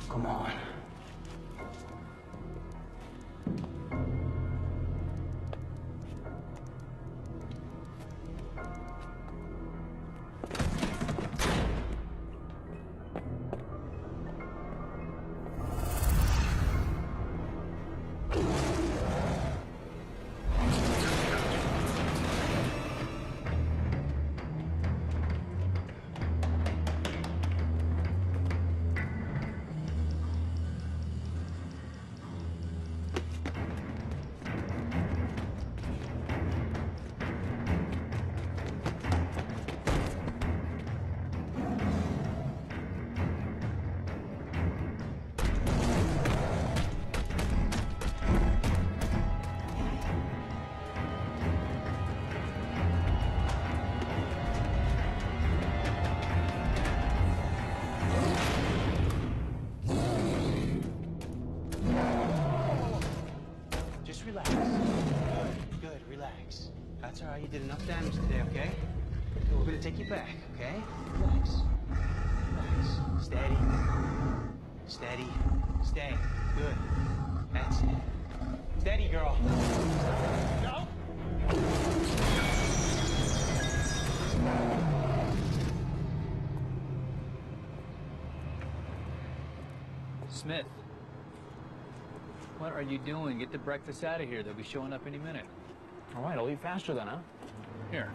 Come on. Relax. Good, relax. That's all right, you did enough damage today, okay? We're gonna take you back, okay? Relax. Relax. Steady. Steady. Stay. Good. That's it. Steady, girl. No! Smith. What are you doing? Get the breakfast out of here. They'll be showing up any minute. All right, I'll eat faster then, huh? Here,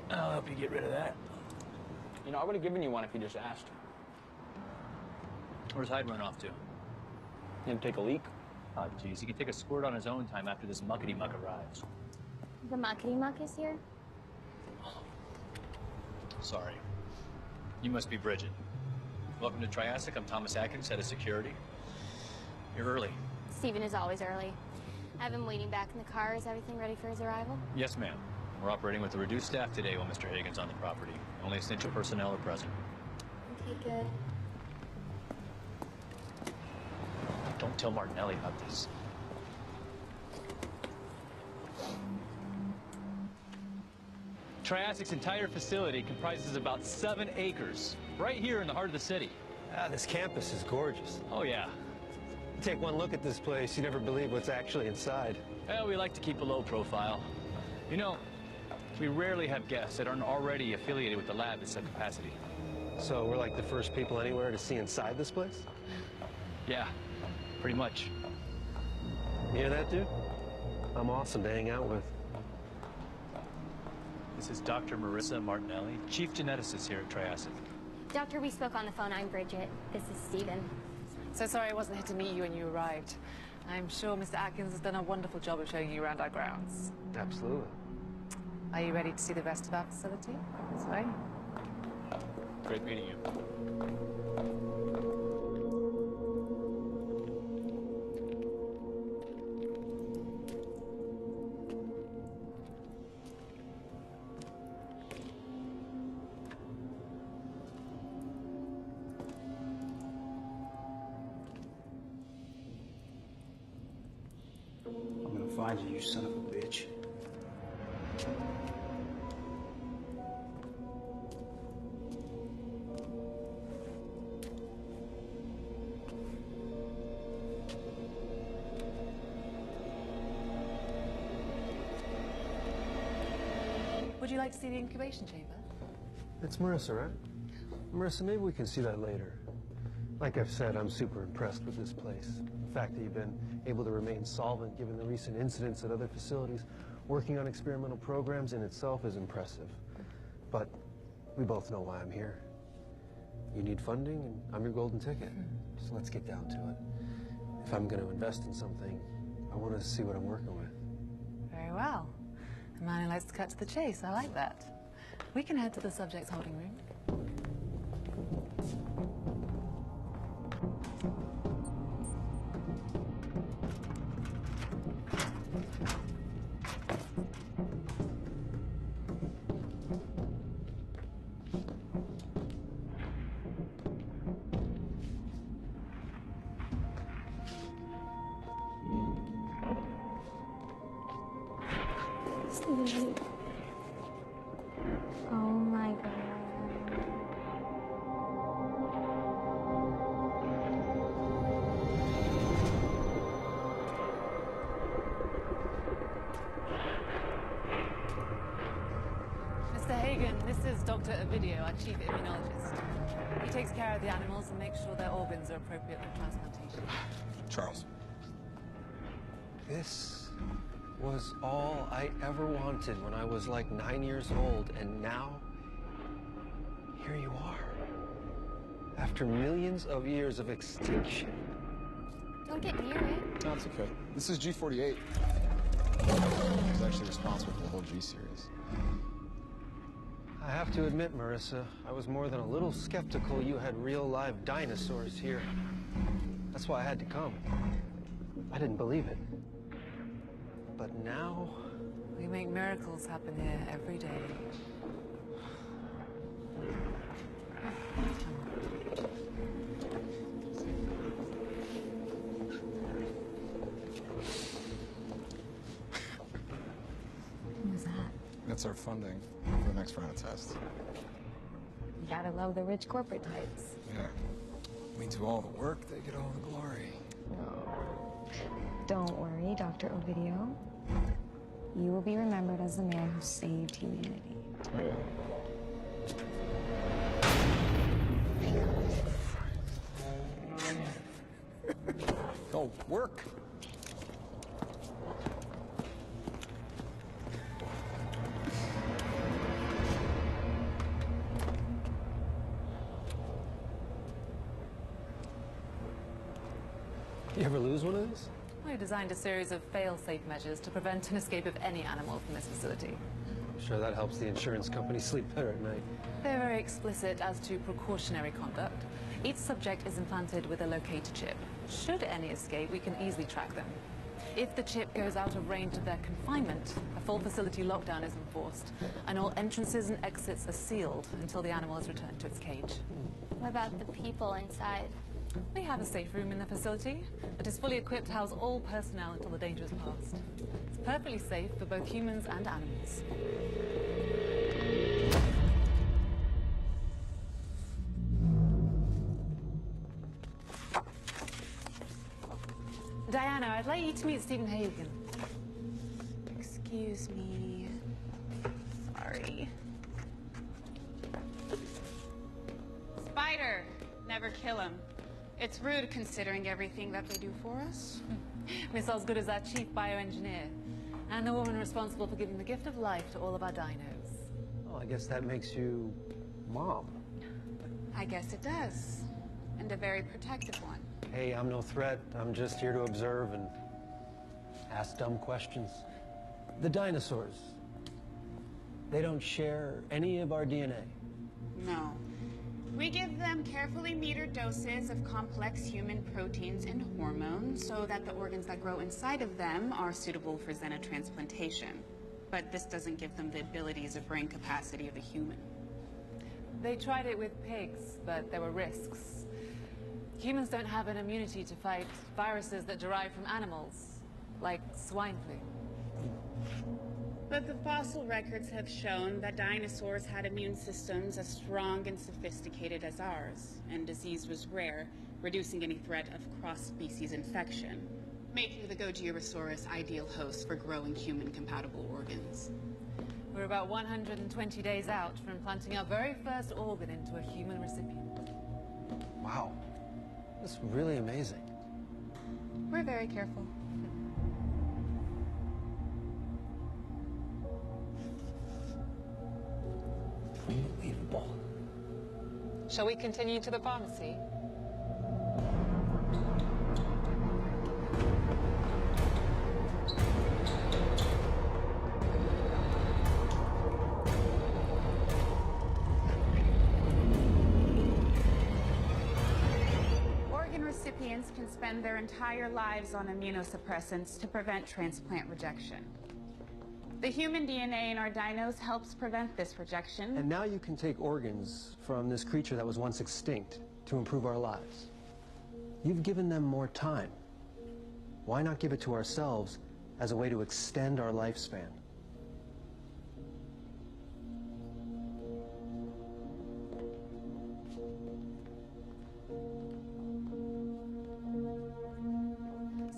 I'll help you get rid of that. You know, I would have given you one if you just asked. Where's Hyde run off to? You had to take a leak? Oh, geez, he can take a squirt on his own time after this muckety-muck arrives. The muckety-muck is here? Sorry. You must be Bridget. Welcome to Triassic. I'm Thomas Atkins, head of security. You're early. Steven is always early. I have him waiting back in the car. Is everything ready for his arrival? Yes, ma'am. We're operating with a reduced staff today while Mr. Hagen's on the property. Only essential personnel are present. Okay, good. Don't tell Martinelli about this. Triassic's entire facility comprises about 7 acres, right here in the heart of the city. This campus is gorgeous. Oh, yeah. Take one look at this place, you never believe what's actually inside. Well, we like to keep a low profile. You know, we rarely have guests that aren't already affiliated with the lab at some capacity. So we're like the first people anywhere to see inside this place? Yeah, pretty much. You hear that, dude? I'm awesome to hang out with. This is Dr. Marissa Martinelli, chief geneticist here at Triassic. Doctor, we spoke on the phone. I'm Bridget. This is Steven. So sorry I wasn't here to meet you when you arrived. I'm sure Mr. Atkins has done a wonderful job of showing you around our grounds. Absolutely. Are you ready to see the rest of our facility? This way. Great meeting you. I'm gonna find you, you son of a bitch. Would you like to see the incubation chamber? It's Marissa, right? Marissa, maybe we can see that later. Like I've said, I'm super impressed with this place. The fact that you've been able to remain solvent given the recent incidents at other facilities, working on experimental programs in itself is impressive. But we both know why I'm here. You need funding, and I'm your golden ticket. So let's get down to it. If I'm going to invest in something, I want to see what I'm working with. Very well. A man who likes to cut to the chase. I like that. We can head to the subject's holding room. Steven. Oh my God. Dr. Ovidio, our chief immunologist. He takes care of the animals and makes sure their organs are appropriate for transplantation. Charles. This was all I ever wanted when I was like 9 years old, and now, here you are. After millions of years of extinction. Don't get near it. No, it's okay. This is G48. He's actually responsible for the whole G series. I have to admit, Marissa, I was more than a little skeptical you had real live dinosaurs here. That's why I had to come. I didn't believe it. But now... We make miracles happen here every day. Who's that? That's our funding for the next round of tests. You gotta love the rich corporate types. Yeah. We do all the work, they get all the glory. Don't worry, Dr. Ovidio. You will be remembered as the man who saved humanity. Go, work! You ever lose one of these? I designed a series of fail-safe measures to prevent an escape of any animal from this facility. I'm sure that helps the insurance company sleep better at night. They're very explicit as to precautionary conduct. Each subject is implanted with a locator chip. Should any escape, we can easily track them. If the chip goes out of range of their confinement, a full facility lockdown is enforced, and all entrances and exits are sealed until the animal is returned to its cage. What about the people inside? We have a safe room in the facility that is fully equipped to house all personnel until the danger is past. It's perfectly safe for both humans and animals. Diana, I'd like you to meet Stephen Hagen. Excuse me. Sorry. Spider! Never kill him. It's rude considering everything that they do for us. Miss Osgood is our chief bioengineer, and the woman responsible for giving the gift of life to all of our dinos. Well, I guess that makes you Mom. I guess it does. And a very protective one. Hey, I'm no threat. I'm just here to observe and ask dumb questions. The dinosaurs, they don't share any of our DNA. No. We give them carefully metered doses of complex human proteins and hormones so that the organs that grow inside of them are suitable for xenotransplantation. But this doesn't give them the abilities or brain capacity of a human. They tried it with pigs, but there were risks. Humans don't have an immunity to fight viruses that derive from animals, like swine flu. But the fossil records have shown that dinosaurs had immune systems as strong and sophisticated as ours, and disease was rare, reducing any threat of cross-species infection, making the Gogiosaurus ideal host for growing human-compatible organs. We're about 120 days out from implanting our very first organ into a human recipient. Wow. That's really amazing. We're very careful. Unbelievable. Shall we continue to the pharmacy? Organ recipients can spend their entire lives on immunosuppressants to prevent transplant rejection. The human DNA in our dinos helps prevent this rejection. And now you can take organs from this creature that was once extinct to improve our lives. You've given them more time. Why not give it to ourselves as a way to extend our lifespan?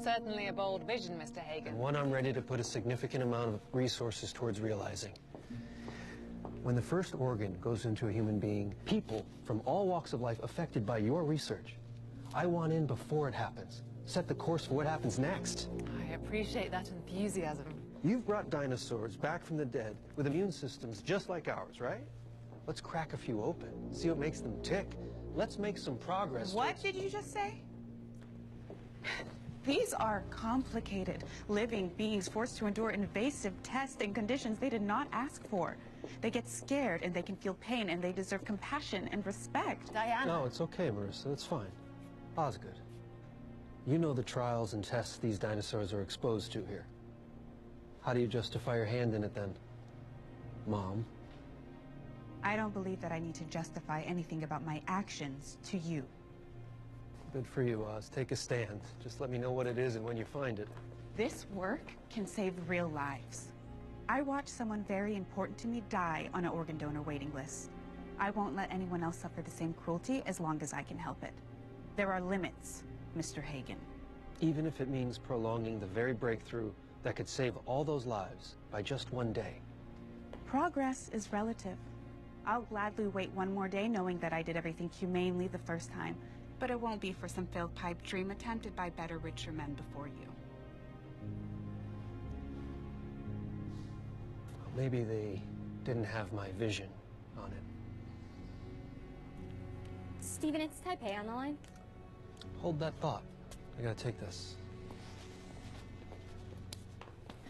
Certainly a bold vision, Mr. Hagen. And one I'm ready to put a significant amount of resources towards realizing. When the first organ goes into a human being, people from all walks of life affected by your research, I want in before it happens. Set the course for what happens next. I appreciate that enthusiasm. You've brought dinosaurs back from the dead with immune systems just like ours, right? Let's crack a few open, see what makes them tick. Let's make some progress. What did you just say? These are complicated, living beings forced to endure invasive tests and conditions they did not ask for. They get scared and they can feel pain and they deserve compassion and respect. Diana. No, it's okay, Marissa. That's fine. Osgood, you know the trials and tests these dinosaurs are exposed to here. How do you justify your hand in it then, Mom? I don't believe that I need to justify anything about my actions to you. Good for you, Oz. Take a stand. Just let me know what it is and when you find it. This work can save real lives. I watched someone very important to me die on an organ donor waiting list. I won't let anyone else suffer the same cruelty as long as I can help it. There are limits, Mr. Hagen. Even if it means prolonging the very breakthrough that could save all those lives by just one day. Progress is relative. I'll gladly wait one more day knowing that I did everything humanely the first time, but it won't be for some failed pipe dream attempted by better, richer men before you. Maybe they didn't have my vision on it. Steven, it's Taipei on the line. Hold that thought. I gotta take this.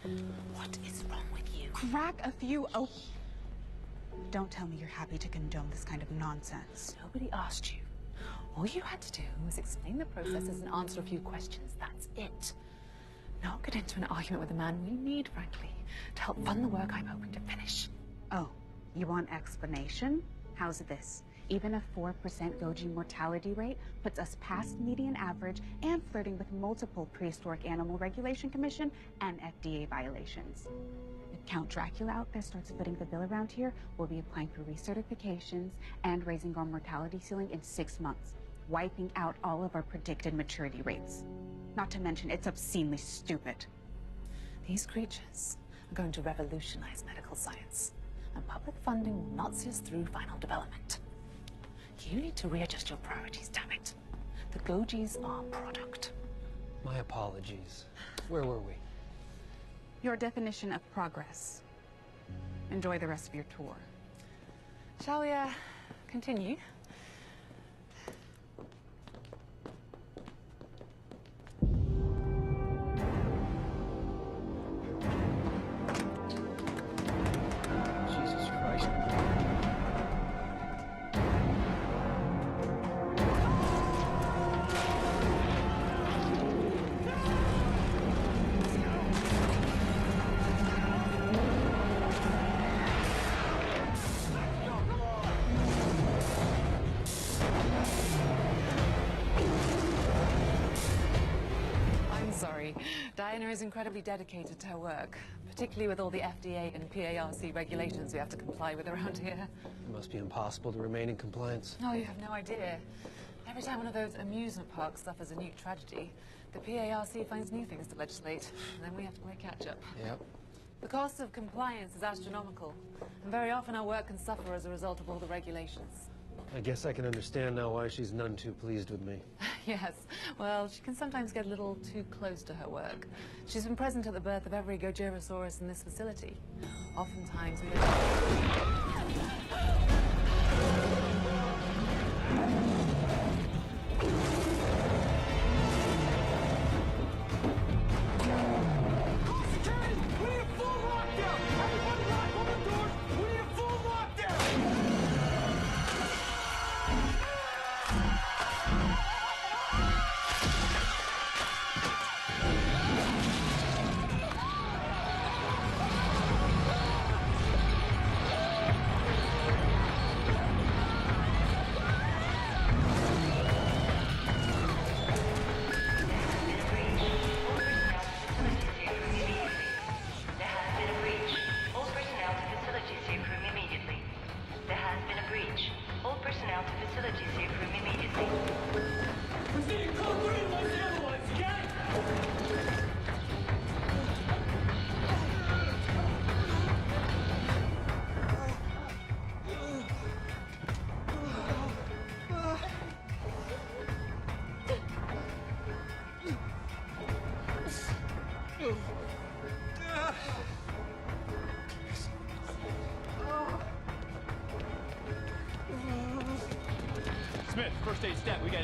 What is wrong with you? Crack a few open. Don't tell me you're happy to condone this kind of nonsense. Nobody asked you. All you had to do was explain the processes and answer a few questions. That's it. Not get into an argument with a man we need, frankly, to help fund the work I'm hoping to finish. Oh, you want explanation? How's this? Even a 4% Goji mortality rate puts us past median average and flirting with multiple prehistoric animal regulation commission and FDA violations. If Count Dracula out there starts footing the bill around here, we'll be applying for recertifications and raising our mortality ceiling in 6 months, wiping out all of our predicted maturity rates. Not to mention, it's obscenely stupid. These creatures are going to revolutionize medical science, and public funding will not see us through final development. You need to readjust your priorities, damn it. The Gojis are product. My apologies. Where were we? Your definition of progress. Enjoy the rest of your tour. Shall we, continue? Jesus Christ. Sorry. Diana is incredibly dedicated to her work, particularly with all the FDA and PARC regulations we have to comply with around here. It must be impossible to remain in compliance. Oh, you have no idea. Every time one of those amusement parks suffers a new tragedy, the PARC finds new things to legislate, and then we have to play catch-up. Yep. The cost of compliance is astronomical, and very often our work can suffer as a result of all the regulations. I guess I can understand now why she's none too pleased with me. Yes, well, she can sometimes get a little too close to her work. She's been present at the birth of every Gojirasaurus in this facility. Oftentimes we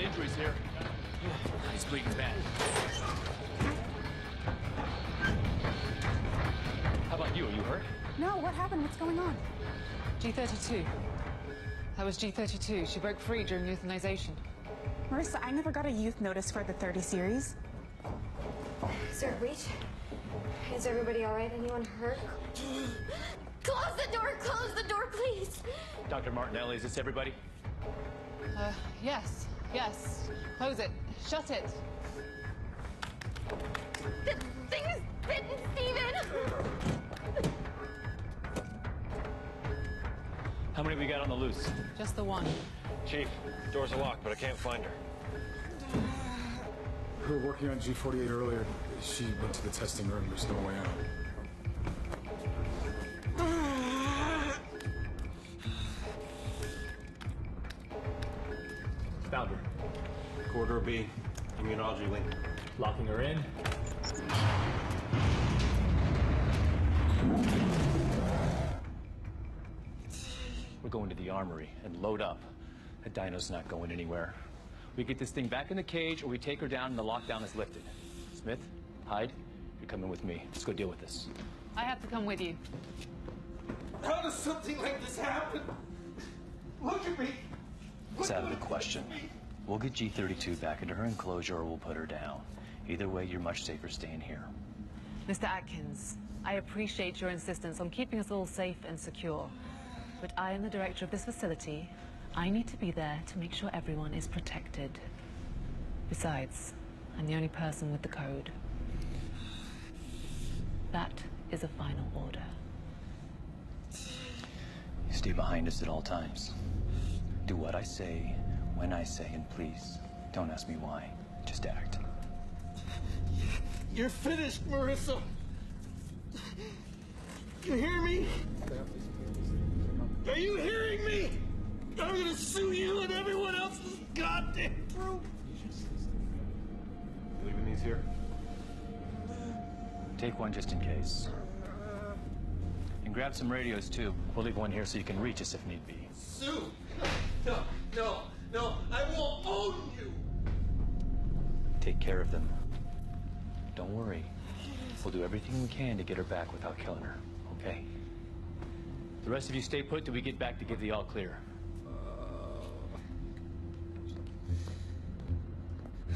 injuries here. He's bleeding bad. How about you? Are you hurt? No, what happened? What's going on? G32. That was G32. She broke free during euthanization. Marissa, I never got a youth notice for the 30 series. Sir, Breach? Is everybody all right? Anyone hurt? Close the door, please! Dr. Martinelli, is this everybody? Yes. Yes. Close it. Shut it. The thing is bitten, Steven! How many we got on the loose? Just the one. Chief, doors are locked, but I can't find her. We were working on G48 earlier. She went to the testing room. There's no way out. Found her. Corridor B, immunology wing. Locking her in. We're going to the armory and load up. The dino's not going anywhere. We get this thing back in the cage, or we take her down and the lockdown is lifted. Smith, Hyde, you're coming with me. Let's go deal with this. I have to come with you. How does something like this happen? Look at me. It's out of the question. We'll get G32 back into her enclosure, or we'll put her down. Either way, you're much safer staying here. Mr. Atkins, I appreciate your insistence on keeping us all safe and secure. But I am the director of this facility. I need to be there to make sure everyone is protected. Besides, I'm the only person with the code. That is a final order. You stay behind us at all times. Do what I say, when I say, and please, don't ask me why. Just act. You're finished, Marissa. You hear me? Are you hearing me? I'm gonna sue you and everyone else in this goddamn room. You leaving these here? Take one just in case. And grab some radios, too. We'll leave one here so you can reach us if need be. Sue? No, I won't own you. Take care of them. Don't worry. We'll do everything we can to get her back without killing her, okay? The rest of you stay put till we get back to give the all clear.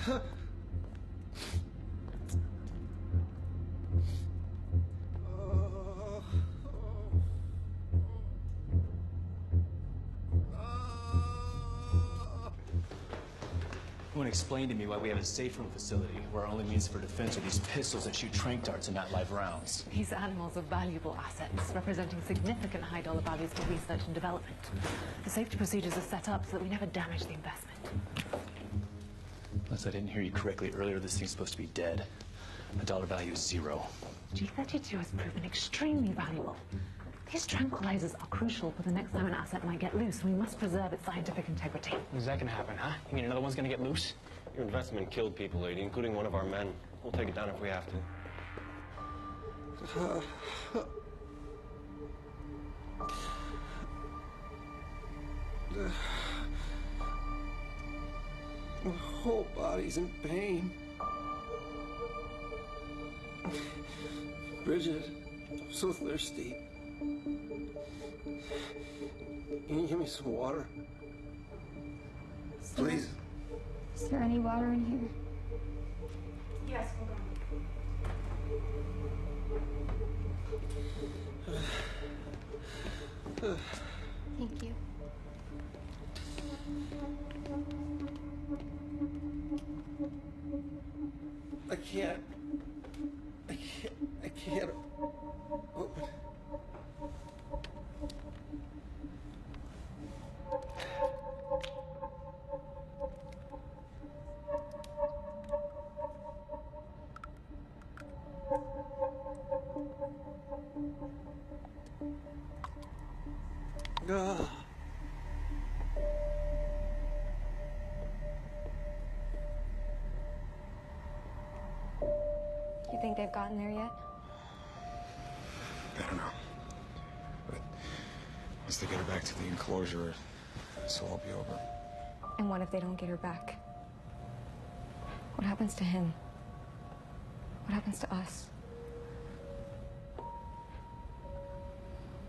You want to explain to me why we have a safe room facility where our only means for defense are these pistols that shoot tranq darts and not live rounds? These animals are valuable assets, representing significant high-dollar values for research and development. The safety procedures are set up so that we never damage the investment. Unless I didn't hear you correctly earlier, this thing's supposed to be dead. The dollar value is 0. G32 has proven extremely valuable. These tranquilizers are crucial for the next time an asset might get loose. We must preserve its scientific integrity. When's that gonna happen, huh? You mean another one's gonna get loose? Your investment killed people, lady, including one of our men. We'll take it down if we have to. My whole body's in pain. Bridget, I'm so thirsty. Can you give me some water? Please. Is there any water in here? Yes, hold on. Thank you. I can't. You think they've gotten there yet? I don't know. But once they get her back to the enclosure, this will all be over. And what if they don't get her back? What happens to him? What happens to us?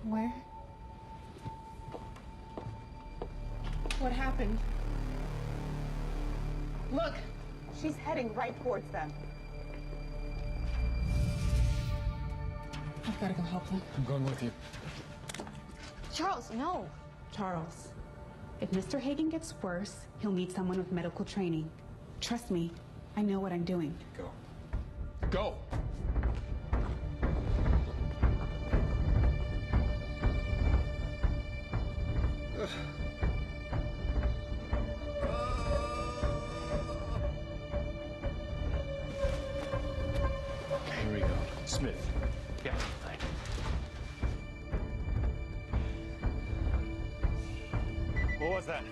Where? What happened? Look, she's heading right towards them. I've got to go help them. I'm going with you. Charles, no. Charles, if Mr. Hagen gets worse, he'll need someone with medical training. Trust me, I know what I'm doing. Go. Go! Here we go. Smith. Yeah, fine. What was that?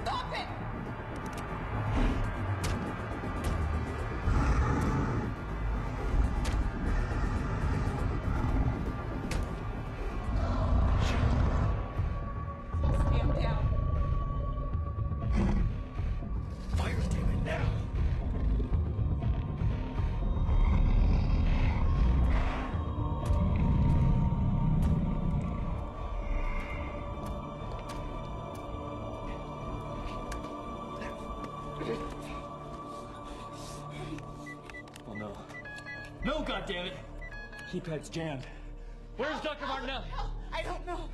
Stop it! Stand down. Fire David now! Oh no. No, goddammit! Keypad's jammed. Where's Dr. Martinelli? I don't know.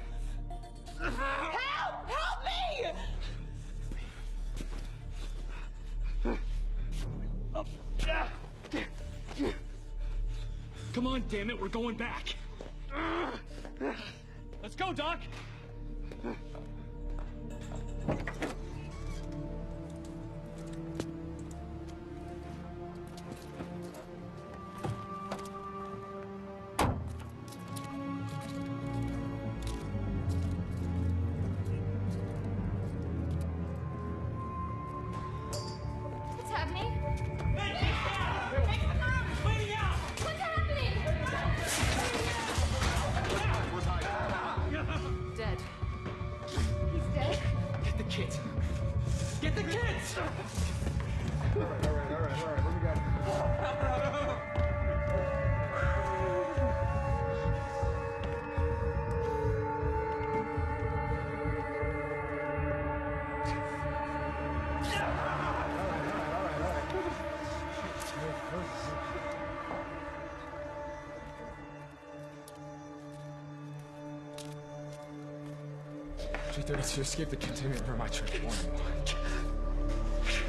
Help! Help me! Come on, damn it, we're going back. Let's go, Doc. What's happening? Bleeding out! What's happening? Dead. He's dead. Get the kids. Get the kids! All right. What do we got? G32 escaped the containment room. I tried to warn him.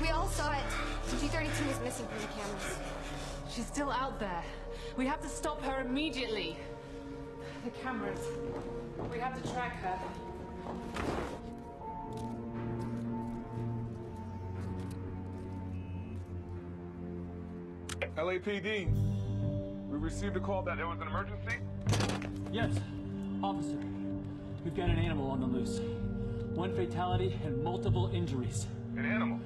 We all saw it. G32 was missing from the cameras. She's still out there. We have to stop her immediately. The cameras. We have to track her. LAPD. We received a call that there was an emergency. Yes, officer. We've got an animal on the loose. One fatality and multiple injuries. An animal?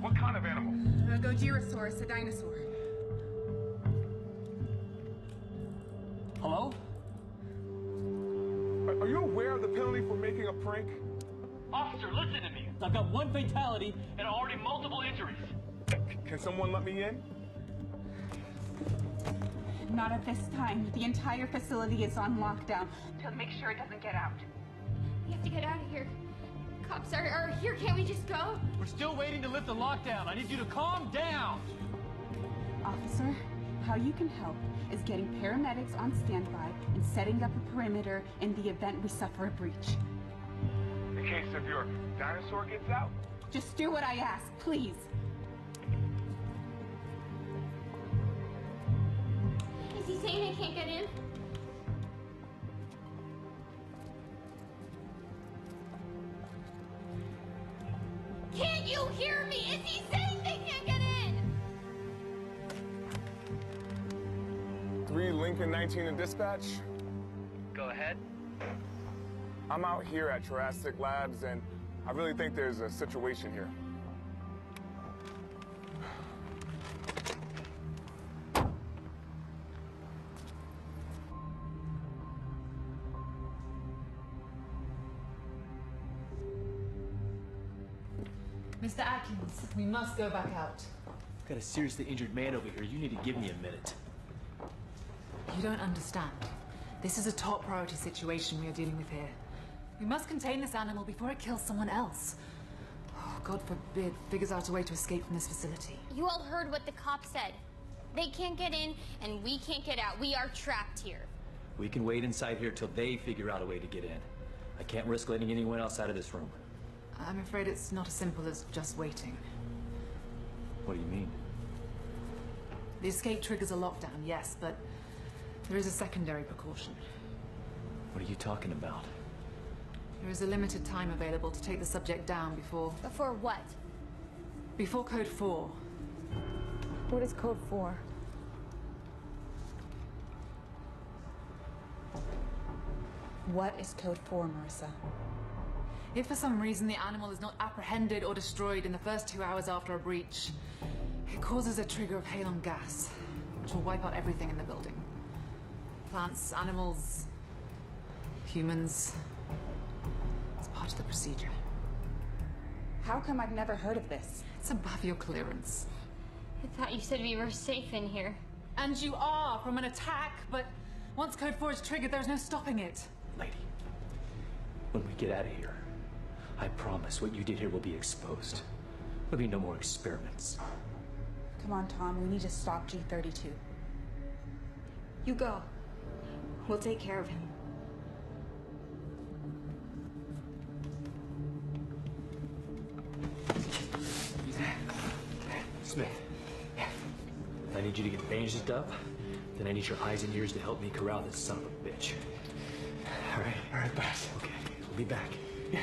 What kind of animal? Gojirasaurus, a dinosaur. Hello? Are you aware of the penalty for making a prank? Officer, listen to me. I've got one fatality and already multiple injuries. Can someone let me in? Not at this time. The entire facility is on lockdown to make sure it doesn't get out. We have to get out of here. Cops are here. Can't we just go? We're still waiting to lift the lockdown. I need you to calm down. Officer, how you can help is getting paramedics on standby and setting up a perimeter in the event we suffer a breach. In case if your dinosaur gets out? Just do what I ask, please. Is he saying I can't get in? Can't you hear me? Is he saying they can't get in? 3 Lincoln 19 in dispatch. Go ahead. I'm out here at Jurassic Labs and I really think there's a situation here. Mr. Atkins, we must go back out. Got a seriously injured man over here. You need to give me a minute. You don't understand. This is a top priority situation we are dealing with here. We must contain this animal before it kills someone else. Oh, God forbid, figures out a way to escape from this facility. You all heard what the cop said. They can't get in, and we can't get out. We are trapped here. We can wait inside here till they figure out a way to get in. I can't risk letting anyone else out of this room. I'm afraid it's not as simple as just waiting. What do you mean? The escape triggers a lockdown, yes, but there is a secondary precaution. What are you talking about? There is a limited time available to take the subject down before... Before what? Before Code 4. What is Code 4? What is Code 4, Marissa? If for some reason the animal is not apprehended or destroyed in the first 2 hours after a breach, it causes a trigger of halon gas, which will wipe out everything in the building. Plants, animals, humans. It's part of the procedure. How come I've never heard of this? It's above your clearance. I thought you said we were safe in here. And you are from an attack, but once Code 4 is triggered, there's no stopping it. Lady, when we get out of here, I promise what you did here will be exposed. There'll be no more experiments. Come on, Tom, we need to stop G32. You go. We'll take care of him. Smith, I need you to get bandaged up, then I need your eyes and ears to help me corral this son of a bitch. All right, boss. Okay, we'll be back. Yeah.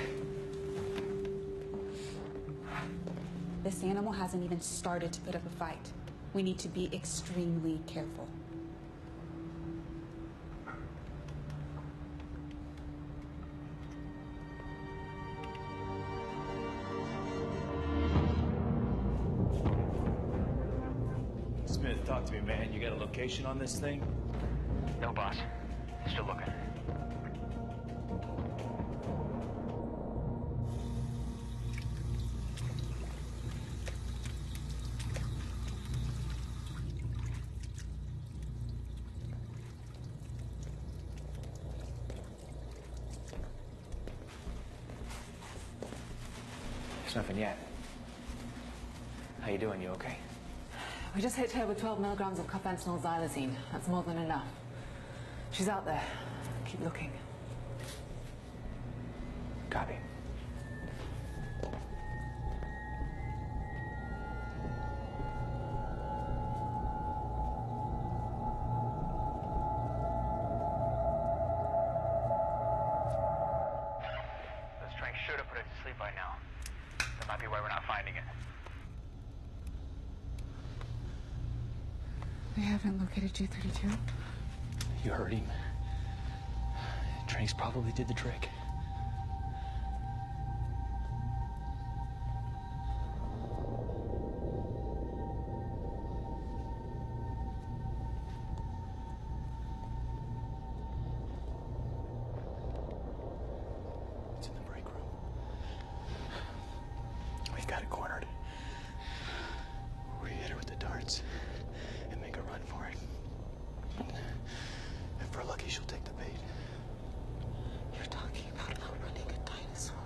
This animal hasn't even started to put up a fight. We need to be extremely careful. Smith, talk to me, man. You got a location on this thing? No, boss. Still looking. There's nothing yet. How you doing? You okay? We just hit her with 12 milligrams of carfentanil xylazine. That's more than enough. She's out there. Keep looking. Copy. This drink should have put it to sleep by now. That might be why we're not finding it. We haven't located G32. You heard him. Drinks probably did the trick. It's in the break room. We've got it cornered. We hit her with the darts and make a run for it. If we're lucky, she'll take the bait. You're talking about outrunning a dinosaur.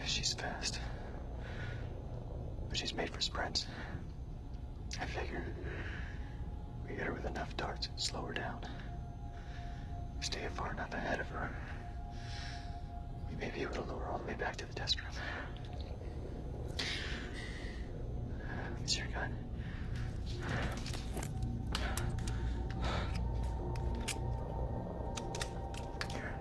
She's fast. But she's made for sprints. I figure we hit her with enough darts and slow her down. Stay far enough ahead of her. We may be able to lure her all the way back to the test room. It's your gun. Here.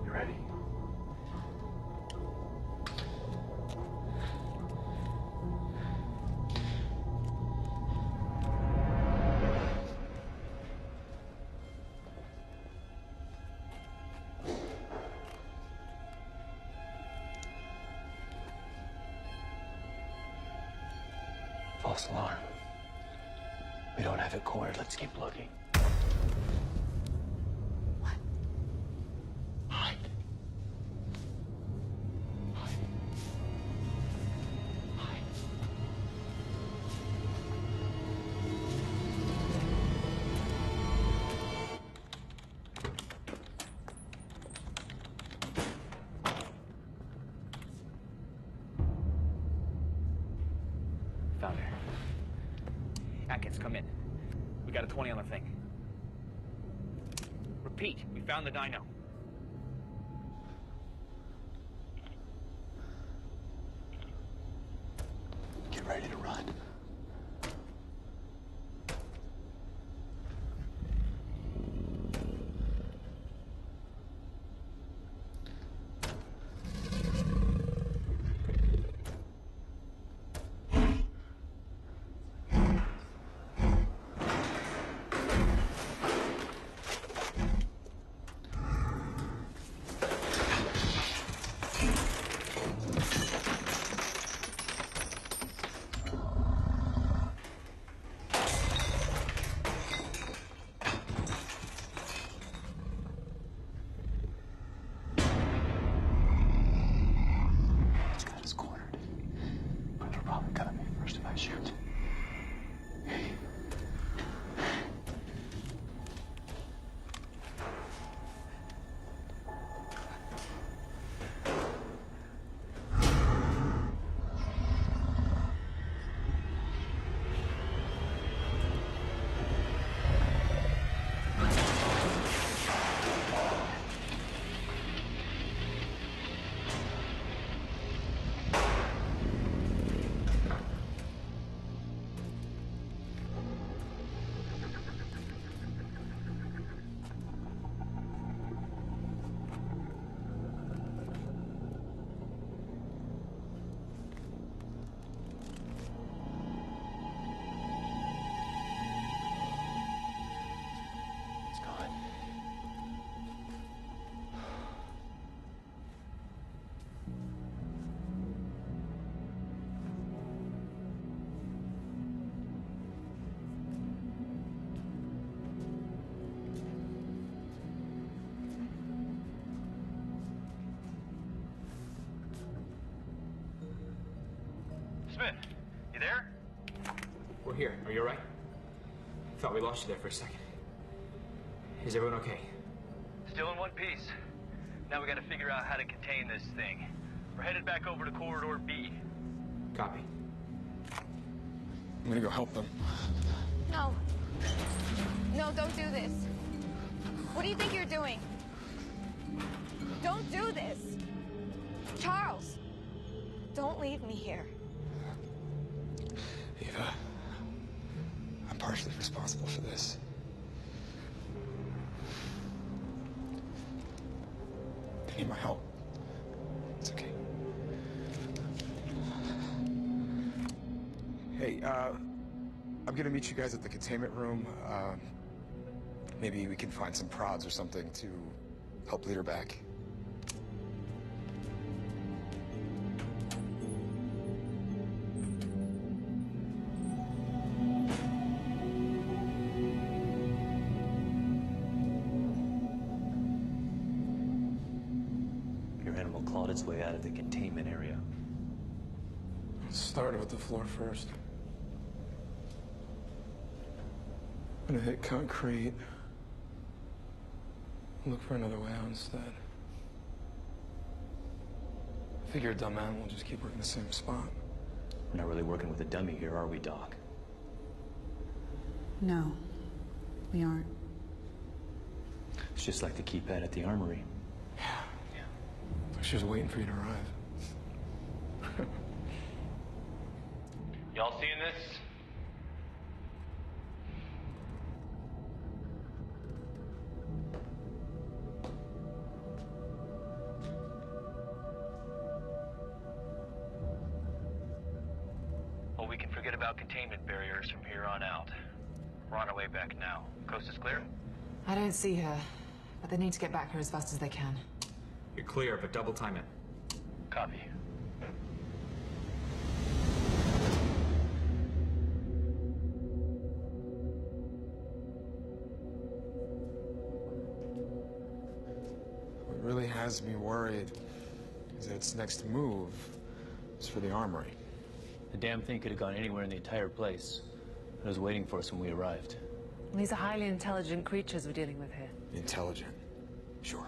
You ready? False alarm. We don't have it cornered. Let's keep looking. What? Hide. Hide. Hide. Found her. Atkins, come in. We got a 20 on the thing. Repeat, we found the dino. Get ready to run. Smith, you there? We're here. Are you alright? Thought we lost you there for a second. Is everyone okay? Still in one piece. Now we gotta figure out how to contain this thing. We're headed back over to Corridor B. Copy. I'm gonna go help them. No. No, don't do this. What do you think you're doing? Don't do this. Charles, don't leave me here. Eva, I'm partially responsible for this. They need my help. It's okay. Hey, I'm gonna meet you guys at the containment room. Maybe we can find some prods or something to help lead her back. Your animal clawed its way out of the containment area. Started with the floor first. I'm gonna hit concrete. Look for another way out instead. Figure a dumb animal will just keep working the same spot. We're not really working with a dummy here, are we, Doc? No, we aren't. It's just like the keypad at the armory. Yeah. She was waiting for you to arrive. Y'all seeing this? Well, we can forget about containment barriers from here on out. We're on our way back now. Coast is clear? I don't see her, but they need to get back here as fast as they can. You're clear, but double time it. Copy. has me worried is that its next move is for the armory. The damn thing could have gone anywhere in the entire place. It was waiting for us when we arrived. These are highly intelligent creatures we're dealing with here. Intelligent. Sure.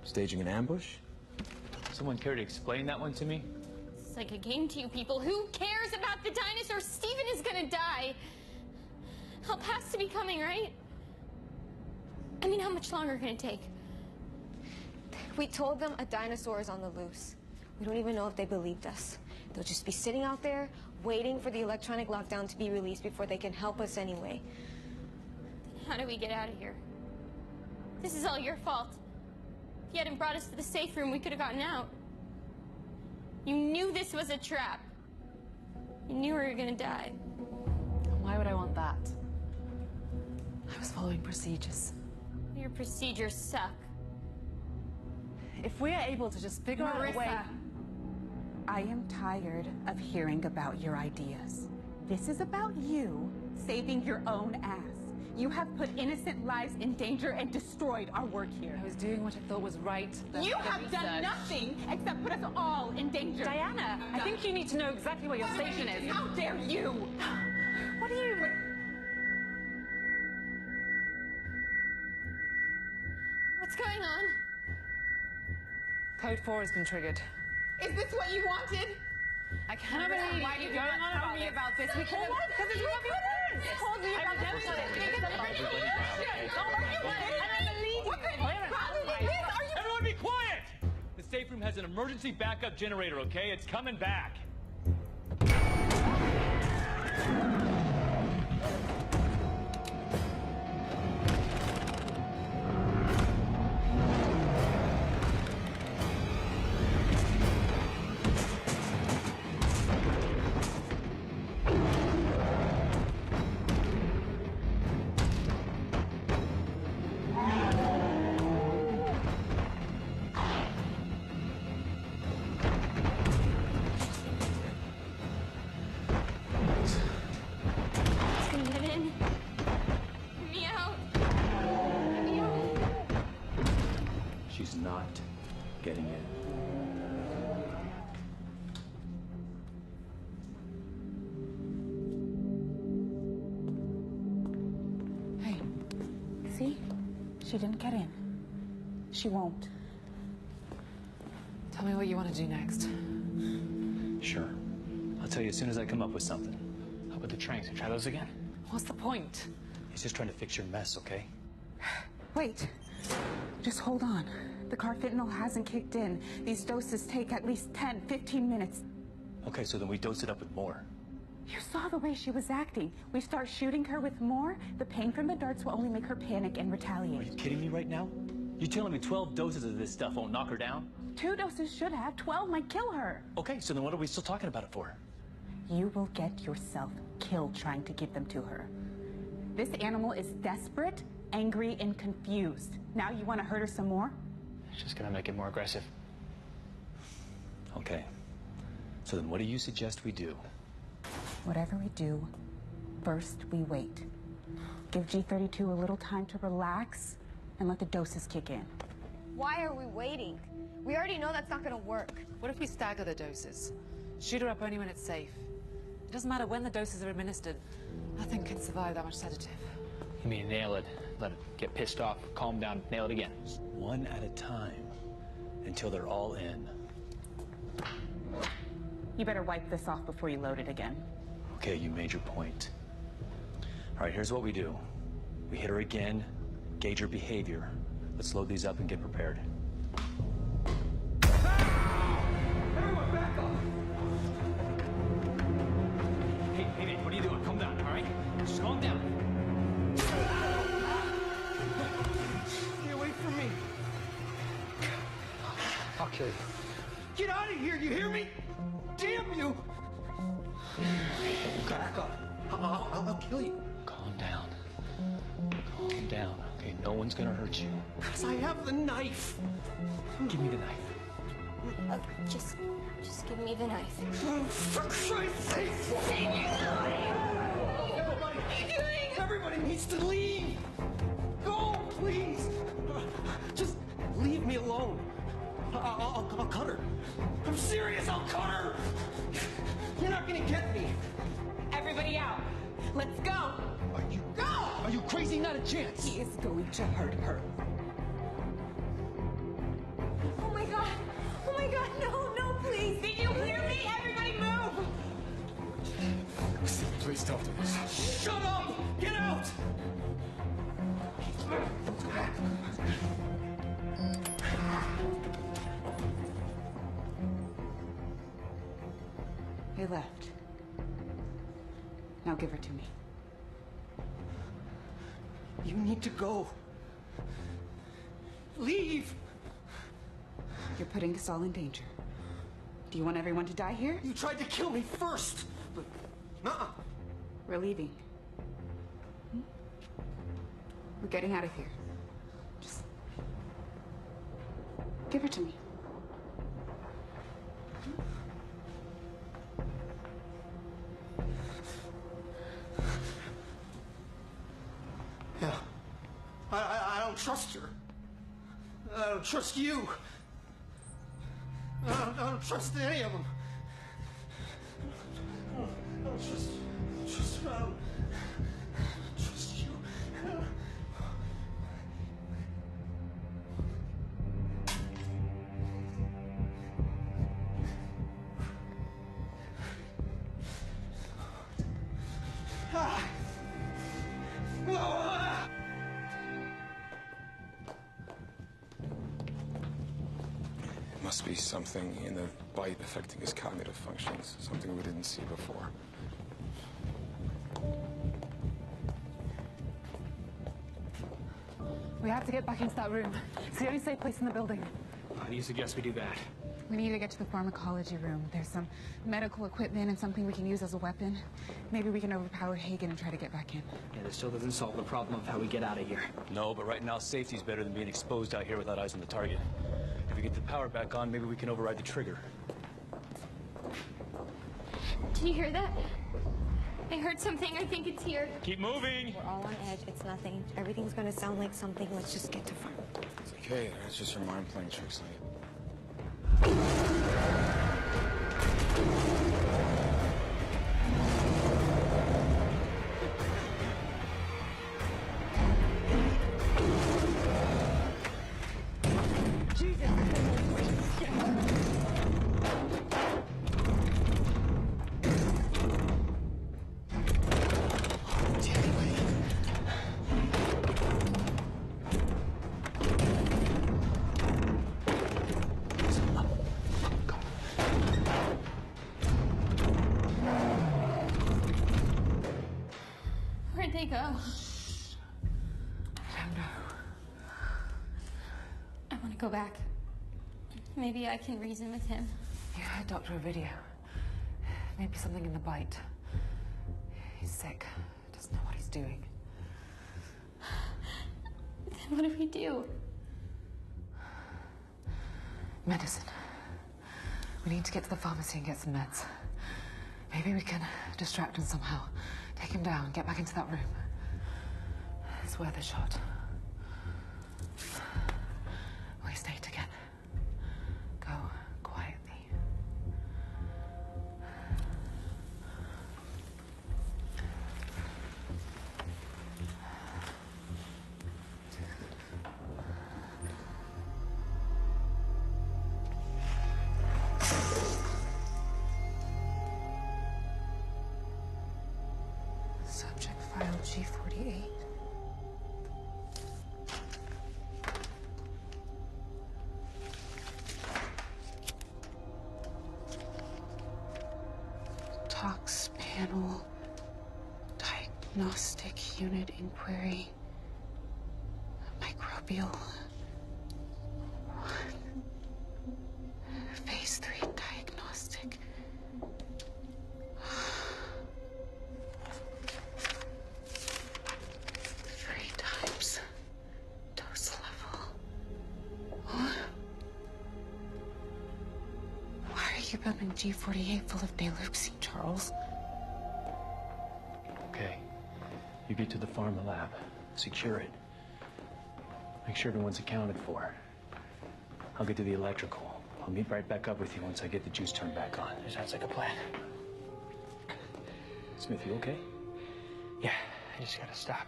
Staging an ambush? Someone care to explain that one to me? It's like a game to you people. Who cares about the dinosaurs? Steven is gonna die. Help has to be coming, right? I mean, how much longer can it take? We told them a dinosaur is on the loose. We don't even know if they believed us. They'll just be sitting out there, waiting for the electronic lockdown to be released before they can help us anyway. How do we get out of here? This is all your fault. If you hadn't brought us to the safe room, we could have gotten out. You knew this was a trap. You knew we were gonna die. Why would I want that? I was following procedures. Your procedures suck. If we are able to just figure out a way... I am tired of hearing about your ideas. This is about you saving your own ass. You have put innocent lives in danger and destroyed our work here. I was doing what I thought was right. You have done nothing except put us all in danger. Diana, I think you need to know exactly where your station is. How dare you? What do you... What's going on? Code 4 has been triggered. Is this what you wanted? I cannot believe Why did you not tell me about this? We could have... Because it's one of your words! Told me about this. Everyone be quiet! The safe room has an emergency backup generator, okay? It's coming back. She's not getting in. Hey, see? She didn't get in. She won't. Tell me what you want to do next. Sure. I'll tell you as soon as I come up with something. How about the trains? Try those again? What's the point? He's just trying to fix your mess, okay? Wait. Just hold on. The carfentanil hasn't kicked in. These doses take at least 10, 15 minutes. Okay, so then we dose it up with more. You saw the way she was acting. We start shooting her with more, the pain from the darts will only make her panic and retaliate. Are you kidding me right now? You telling me 12 doses of this stuff won't knock her down? 2 doses should have. 12 might kill her. Okay, so then what are we still talking about it for? You will get yourself killed trying to give them to her. This animal is desperate, angry, and confused. Now you want to hurt her some more? It's just gonna make it more aggressive. Okay. So then what do you suggest we do? Whatever we do, first we wait. Give G32 a little time to relax and let the doses kick in. Why are we waiting? We already know that's not gonna work. What if we stagger the doses? Shoot her up only when it's safe. It doesn't matter when the doses are administered. Nothing can survive that much sedative. You mean nail it, let it get pissed off, calm down, nail it again. One at a time, until they're all in. You better wipe this off before you load it again. Okay, you made your point. All right, here's what we do. We hit her again, gauge her behavior. Let's load these up and get prepared. Everyone back off! Hey, what are you doing? Calm down, all right? Just calm down. Stay away from me! I'll kill you. Get out of here, you hear me? Damn you! Back up. I'll kill you. Calm down. Calm down, okay? No one's gonna hurt you. Because I have the knife. Give me the knife. Just give me the knife. For Christ's sake! Everybody needs to leave! Go, please! Just Leave me alone. I'll cut her. I'm serious, I'll cut her. You're not gonna get me. Everybody out. Let's go. Are you crazy? Not a chance. He is going to hurt her. Oh my god! Oh my god, no, no, please! Did you hear me? Everybody move! Please don't do this. Shut up! Get out! They left. Now give her to me. You need to go. Leave! You're putting us all in danger. Do you want everyone to die here? You tried to kill me first, but nuh-uh. We're leaving. We're getting out of here. Just give her to me. Yeah. I don't trust her. I don't trust you. I don't trust any of them. I don't trust her. I don't trust you. Must be something in the bite affecting his cognitive functions, something we didn't see before. We have to get back into that room. It's the only safe place in the building. How do you suggest we do that? We need to get to the pharmacology room. There's some medical equipment and something we can use as a weapon. Maybe we can overpower Hagen and try to get back in. Yeah, this still doesn't solve the problem of how we get out of here. No, but right now safety's better than being exposed out here without eyes on the target. If we get the power back on, maybe we can override the trigger. Did you hear that? I heard something. I think it's here. Keep moving! We're all on edge. It's nothing. Everything's gonna sound like something. Let's just get to farm. It's okay, it's just your mind playing tricks on you. Where'd they go? I don't know. I want to go back. Maybe I can reason with him. Yeah, Dr. Ovidio. Maybe something in the bite. He's sick. Doesn't know what he's doing. Then what do we do? Medicine. We need to get to the pharmacy and get some meds. Maybe we can distract him somehow. Take him down, get back into that room. It's worth a shot. We stay together. Go quietly. Subject file G48. Tox panel. Diagnostic unit inquiry. Microbial. Phase 3 diagnostic. 3 times dose level. What? Why are you building G48 full of Deluxine, Charles? Okay. You get to the pharma lab. Secure it. Make sure everyone's accounted for. I'll get to the electrical. I'll meet right back up with you once I get the juice turned back on. Sounds like a plan. Smith, you okay? Yeah, I just gotta stop.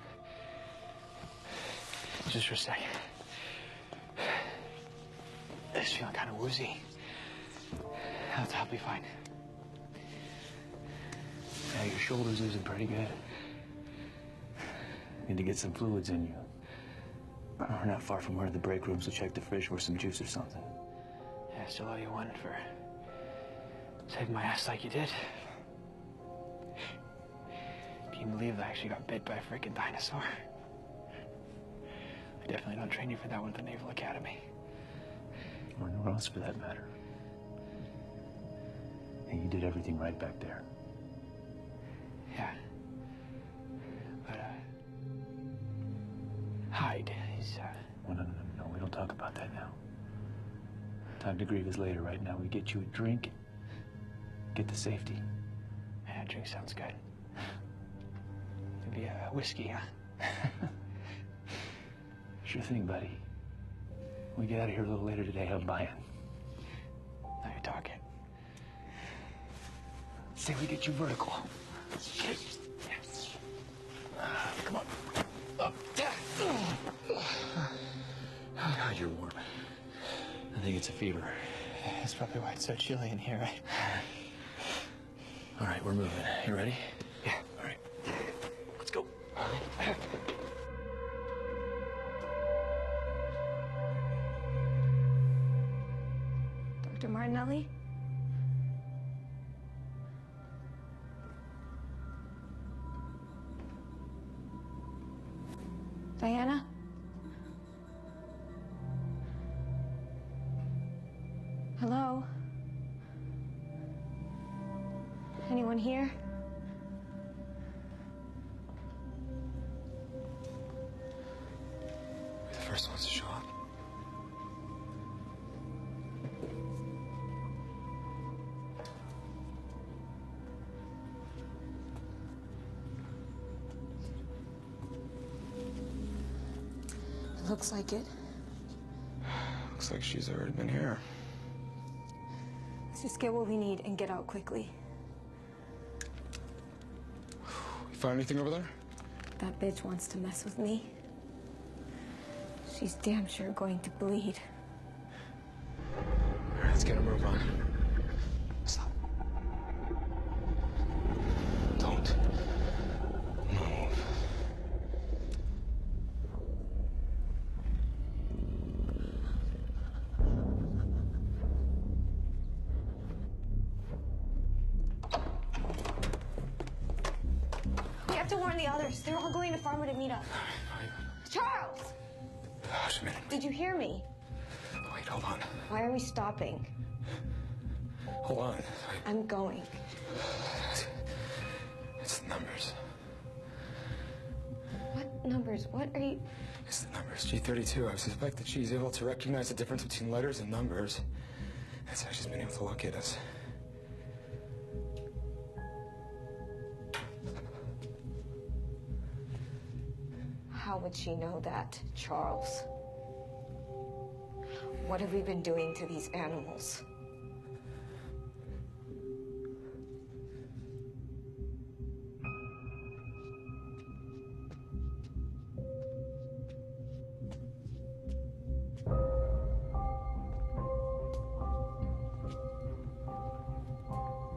Just for a second. I'm just feeling kind of woozy. I'll be fine. Yeah, your shoulder's oozing pretty good. Need to get some fluids in you. We're not far from where the break room, so check the fridge for some juice or something. Yeah, still owe you one for saving my ass like you did. Can you believe I actually got bit by a freaking dinosaur? I definitely don't train you for that one at the Naval Academy. Or nowhere else for that matter. And you did everything right back there. Yeah. But, Hyde, he's, No, we don't talk about that now. Time to grieve is later. Right now, we get you a drink, get to safety. Yeah, drink sounds good. Maybe a whiskey, huh? Sure thing, buddy. We get out of here a little later today, I'm buying. Now you're talking. Say we get you vertical. Okay. Come on. Up. God, you're warm. I think it's a fever. That's probably why it's so chilly in here, right? All right, we're moving. You ready? Yeah. All right. Let's go. Dr. Martinelli? Diana? Hello? Anyone here? We're the first ones to show up. Looks like it. Looks like she's already been here. Let's just get what we need and get out quickly. You find anything over there? That bitch wants to mess with me. She's damn sure going to bleed. All right, let's get a move on. Stop. Don't move. We have to warn the others. They're all going to Farmer to meet up. Charles! Hush a minute. Did you hear me? Wait, hold on. Why are we stopping? Hold on. Wait. I'm going. It's the numbers. What numbers? What are you... It's the numbers. G32. I suspect that she's able to recognize the difference between letters and numbers. That's how she's been able to locate us. How would she know that, Charles? What have we been doing to these animals?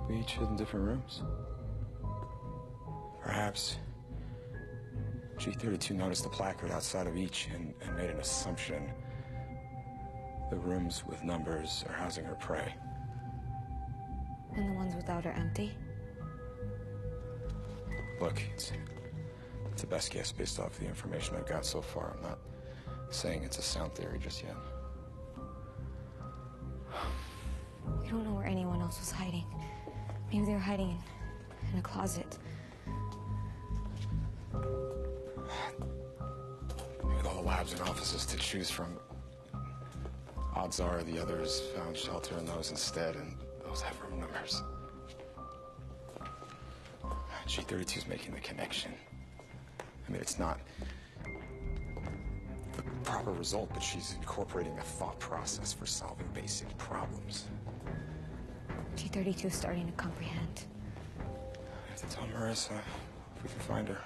We each hid in different rooms. Perhaps G32 noticed the placard outside of each and made an assumption. The rooms with numbers are housing her prey. And the ones without are empty? Look, it's the best guess based off the information I've got so far. I'm not saying it's a sound theory just yet. We don't know where anyone else was hiding. Maybe they were hiding in a closet. With all the labs and offices to choose from, odds are the others found shelter in those instead, and those have room numbers. G32's making the connection. I mean, it's not the proper result, but she's incorporating a thought process for solving basic problems. G32 is starting to comprehend. I have to tell Marissa if we can find her.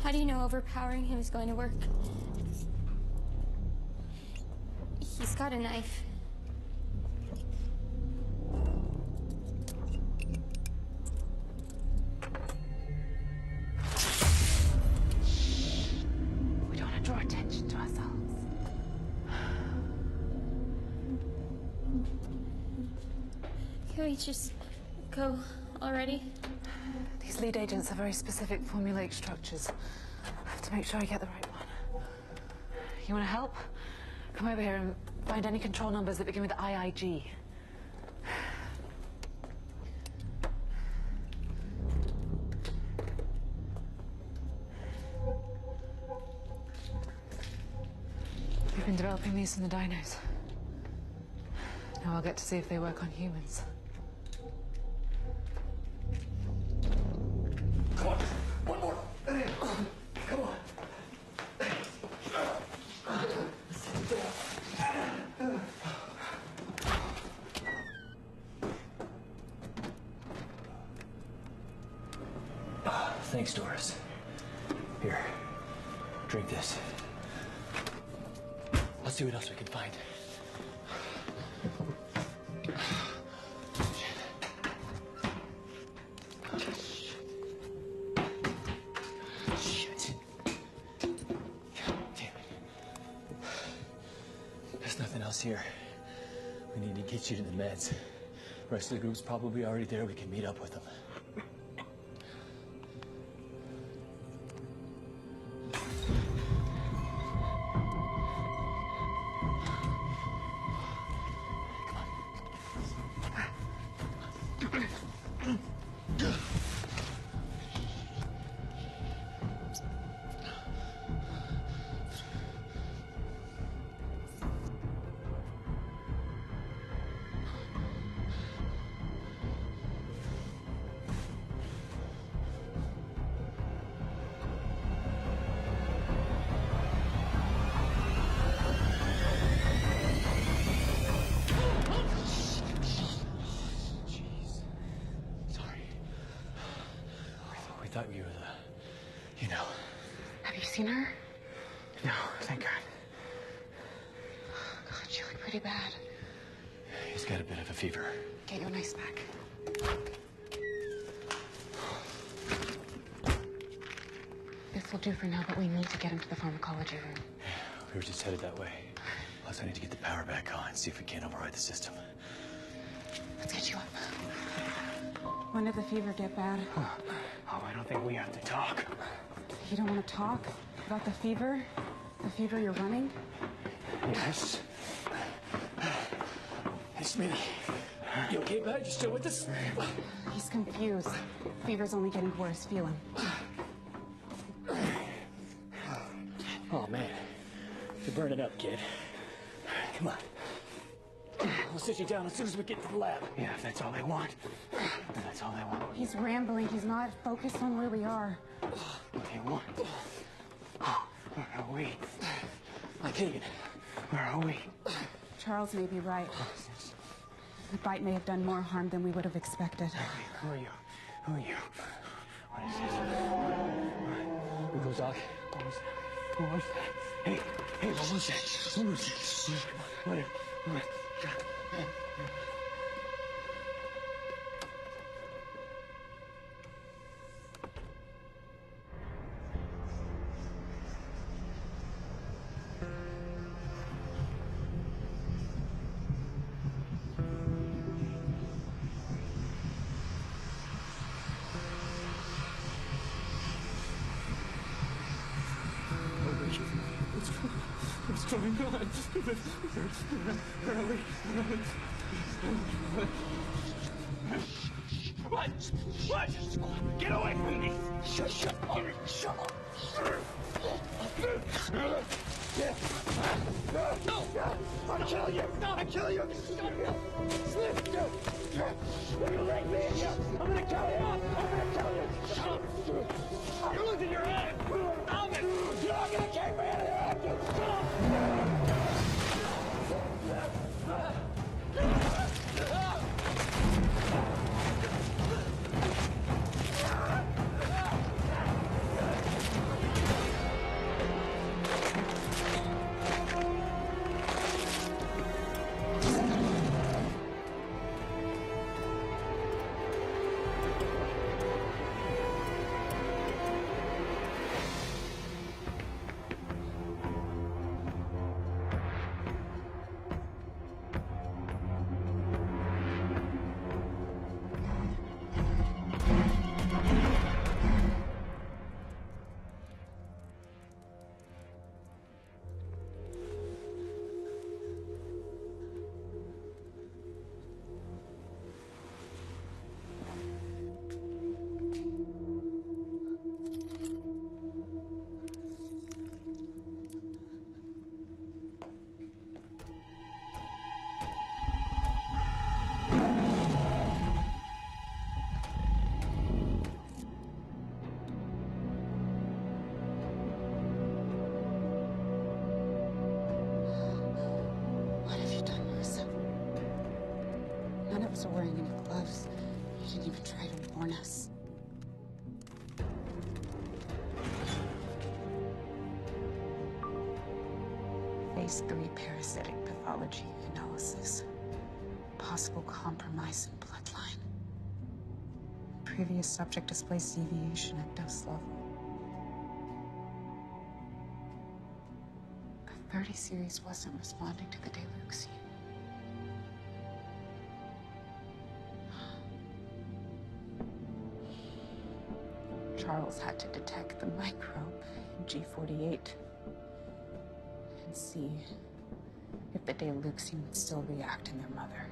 How do you know overpowering him is going to work? He's got a knife. We don't want to draw attention to ourselves. Can we just go already? These lead agents have very specific formulaic structures. I have to make sure I get the right one. You want to help? Come over here and find any control numbers that begin with IIG. We've been developing these in the dinos. Now I'll get to see if they work on humans. Come on, one more. Come on. Thanks, Doris. Here, drink this. Let's see what else we can find. Shit. God damn it. There's nothing else here. We need to get you to the meds. The rest of the group's probably already there. We can meet up with them. I thought you were the, you know. Have you seen her? No, thank God. God, she looked pretty bad. He's got a bit of a fever. Get your knife back. This will do for now, but we need to get him to the pharmacology room. We were just headed that way. Plus, I need to get the power back on, see if we can't override the system. Let's get you up. When did the fever get bad? Oh, I don't think we have to talk. You don't want to talk about the fever? The fever you're running? Yes. Hey, Smitty. You okay, bud? You still with us? He's confused. Fever's only getting worse. Feel him. Oh, man. You're burning up, kid. Come on. I'll sit you down as soon as we get to the lab. Yeah, if that's all they want. Then that's all they want. He's rambling. He's not focused on where we are. What they want. Where are we? Like Hagen. Where are we? Charles may be right. The bite may have done more harm than we would have expected. Who are you? Who are you? What is this? We go, Doc. What was that? What was that? Hey, what was that? What was that? What? What's going on? Where are we? What? What? Get away from me! Shut up! Shut up! kill you! I kill you! Smith, you're gonna leave me in here! I'm gonna kill you! I'm gonna kill you! Shut up! You're losing your head! Stop it! You're not gonna keep me in here! Shut up! None of us are wearing any gloves. You didn't even try to warn us. Phase 3 parasitic pathology analysis. Possible compromise in bloodline. Previous subject displays deviation at dose level. The 30 series wasn't responding to the deluxe. Charles had to detect the microbe in G48 and see if the deluxine would still react in their mother.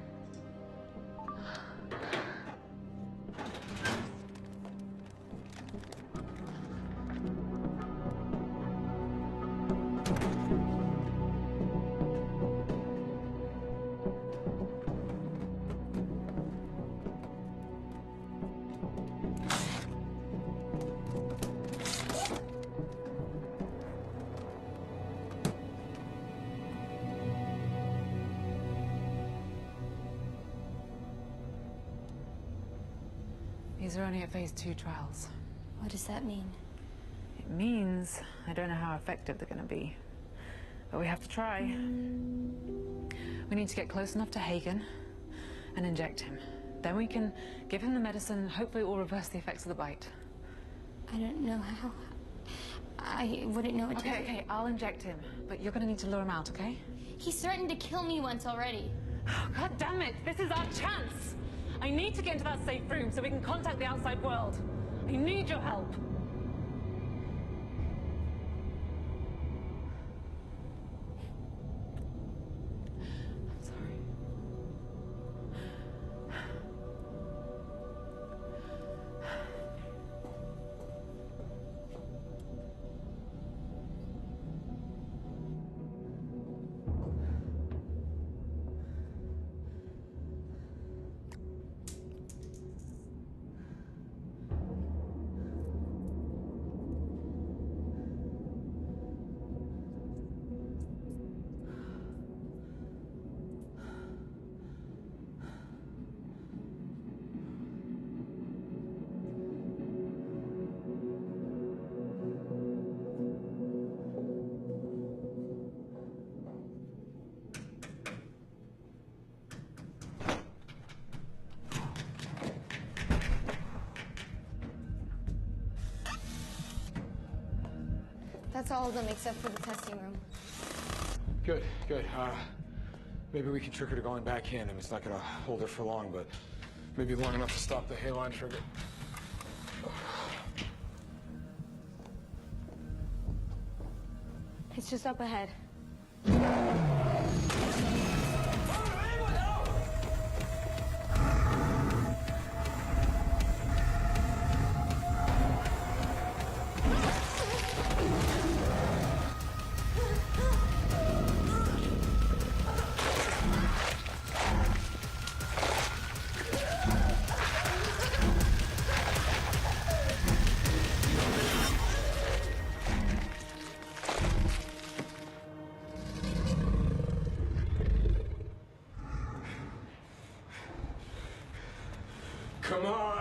These are only at phase 2 trials. What does that mean? It means I don't know how effective they're gonna be. But we have to try. We need to get close enough to Hagen and inject him. Then we can give him the medicine and hopefully it will reverse the effects of the bite. I don't know how. I wouldn't know what to do. Okay, I'll inject him. But you're gonna need to lure him out, okay? He's threatened to kill me once already. Oh, God damn it! This is our chance! I need to get into that safe room so we can contact the outside world. I need your help. I'm sorry. That's all of them except for the testing room. Good, good. Maybe we can trick her to going back in. I mean, it's not gonna hold her for long, but maybe long enough to stop the halon trigger. It's just up ahead. Come on!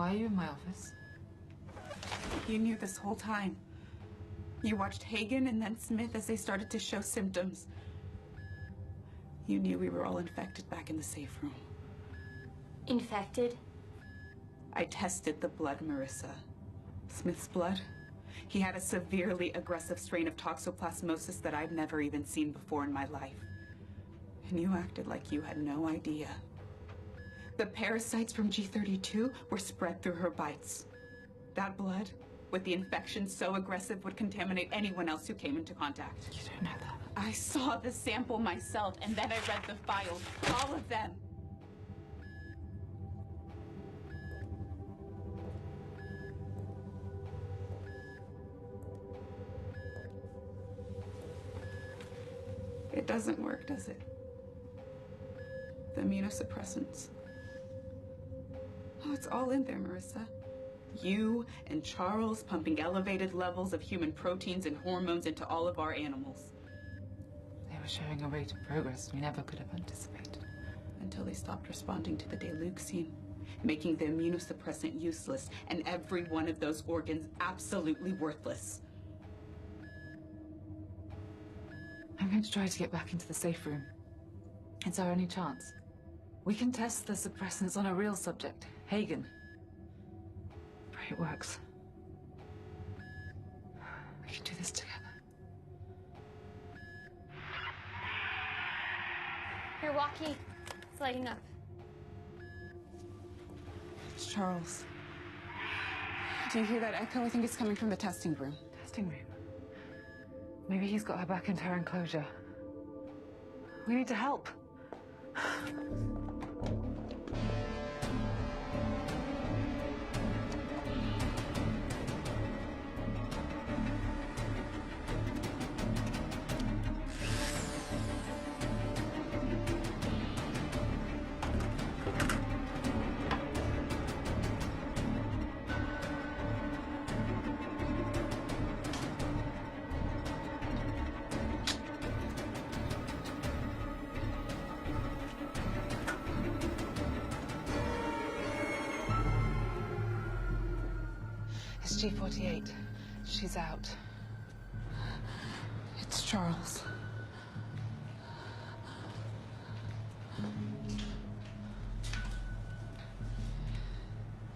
Why are you in my office? You knew this whole time. You watched Hagen and then Smith as they started to show symptoms. You knew we were all infected back in the safe room. Infected? I tested the blood, Marissa. Smith's blood? He had a severely aggressive strain of toxoplasmosis that I'd never even seen before in my life. And you acted like you had no idea. The parasites from G32 were spread through her bites. That blood, with the infection so aggressive, would contaminate anyone else who came into contact. You don't know that. I saw the sample myself, and then I read the files, all of them. It doesn't work, does it? The immunosuppressants. Oh, it's all in there, Marissa. You and Charles pumping elevated levels of human proteins and hormones into all of our animals. They were showing a rate of progress we never could have anticipated. Until they stopped responding to the Deluxine, making the immunosuppressant useless and every one of those organs absolutely worthless. I'm going to try to get back into the safe room. It's our only chance. We can test the suppressants on a real subject, Hagen. Pray it works. We can do this together. Here, walkie. It's lighting up. It's Charles. Do you hear that echo? I think it's coming from the testing room. Testing room? Maybe he's got her back into her enclosure. We need to help. It's G48. She's out. It's Charles.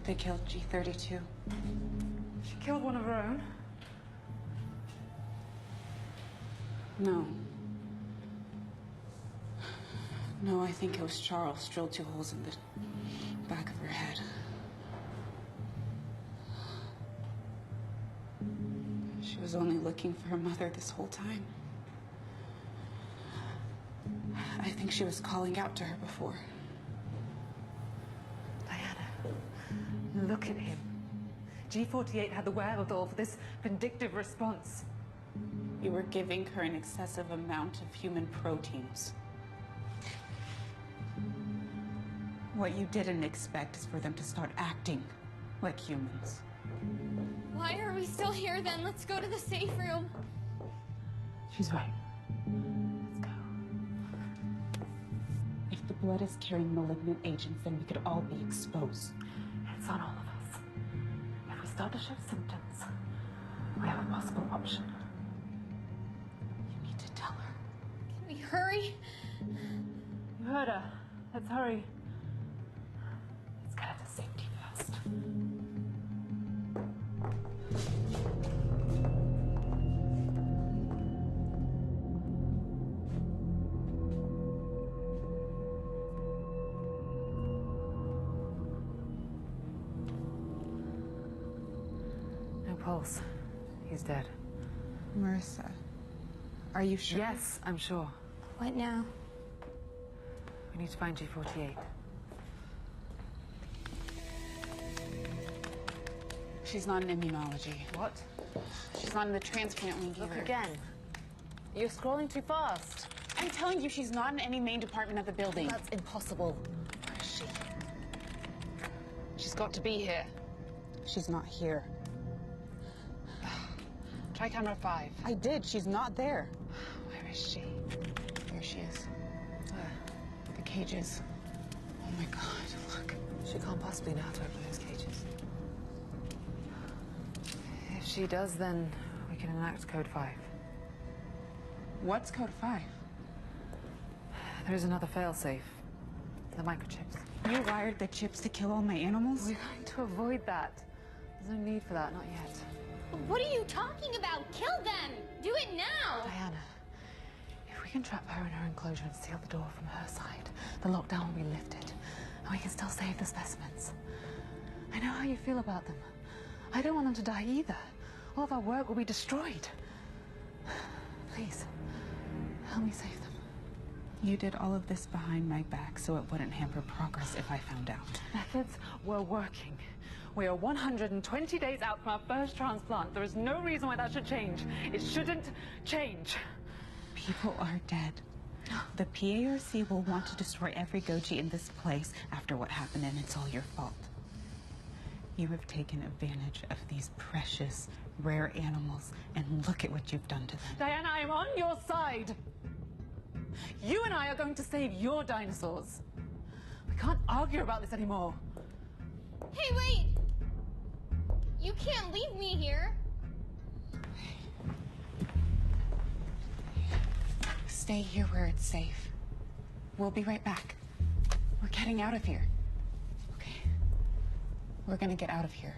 They killed G32. She killed one of her own? No. No, I think it was Charles drilled 2 holes in the back of her head. She was only looking for her mother this whole time. I think she was calling out to her before. Diana, look at him. G48 had the wherewithal for this vindictive response. You were giving her an excessive amount of human proteins. What you didn't expect is for them to start acting like humans. Why are we still here then? Let's go to the safe room. She's right. Let's go. If the blood is carrying malignant agents, then we could all be exposed. It's on all of us. If we start to show symptoms, we have a possible option. You need to tell her. Can we hurry? You heard her. Let's hurry. Let's get her to safety first. No pulse. He's dead. Marissa, are you sure? Yes, I'm sure. What now? We need to find G48. She's not in immunology. What? She's not in the transplant wing either. Look again. You're scrolling too fast. I'm telling you, she's not in any main department of the building. That's impossible. Where is she? She's got to be here. She's not here. Try camera 5. I did. She's not there. Where is she? There she is. Where? The cages. Oh my God, look. She can't possibly know how to open those cages. If she does, then we can enact Code 5. What's Code 5? There is another failsafe. The microchips. You wired the chips to kill all my animals? We're going to avoid that. There's no need for that, not yet. What are you talking about? Kill them! Do it now! Diana, if we can trap her in her enclosure and seal the door from her side, the lockdown will be lifted, and we can still save the specimens. I know how you feel about them. I don't want them to die either. All of our work will be destroyed. Please, help me save them. You did all of this behind my back so it wouldn't hamper progress if I found out. Methods were working. We are 120 days out from our first transplant. There is no reason why that should change. It shouldn't change. People are dead. The PARC will want to destroy every Goji in this place after what happened, and it's all your fault. You have taken advantage of these precious, rare animals, and look at what you've done to them. Diana, I am on your side. You and I are going to save your dinosaurs. We can't argue about this anymore. Hey, wait! You can't leave me here. Stay here where it's safe. We'll be right back. We're getting out of here. Okay. We're gonna get out of here.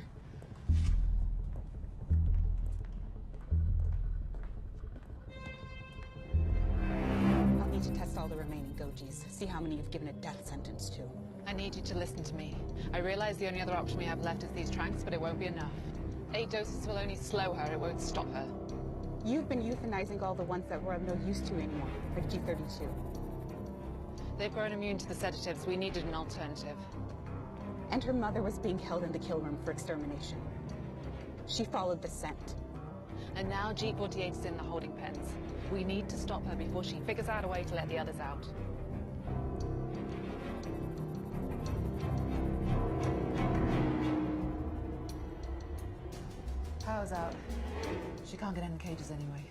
I'll need to test all the remaining Gojis. See how many you've given a death sentence to. I need you to listen to me. I realize the only other option we have left is these tranks, but it won't be enough. 8 doses will only slow her, it won't stop her. You've been euthanizing all the ones that were of no use to you anymore, like G32. They've grown immune to the sedatives. We needed an alternative. And her mother was being held in the kill room for extermination. She followed the scent. And now G48 is in the holding pens. We need to stop her before she figures out a way to let the others out. Power's out. She can't get in the cages anyway.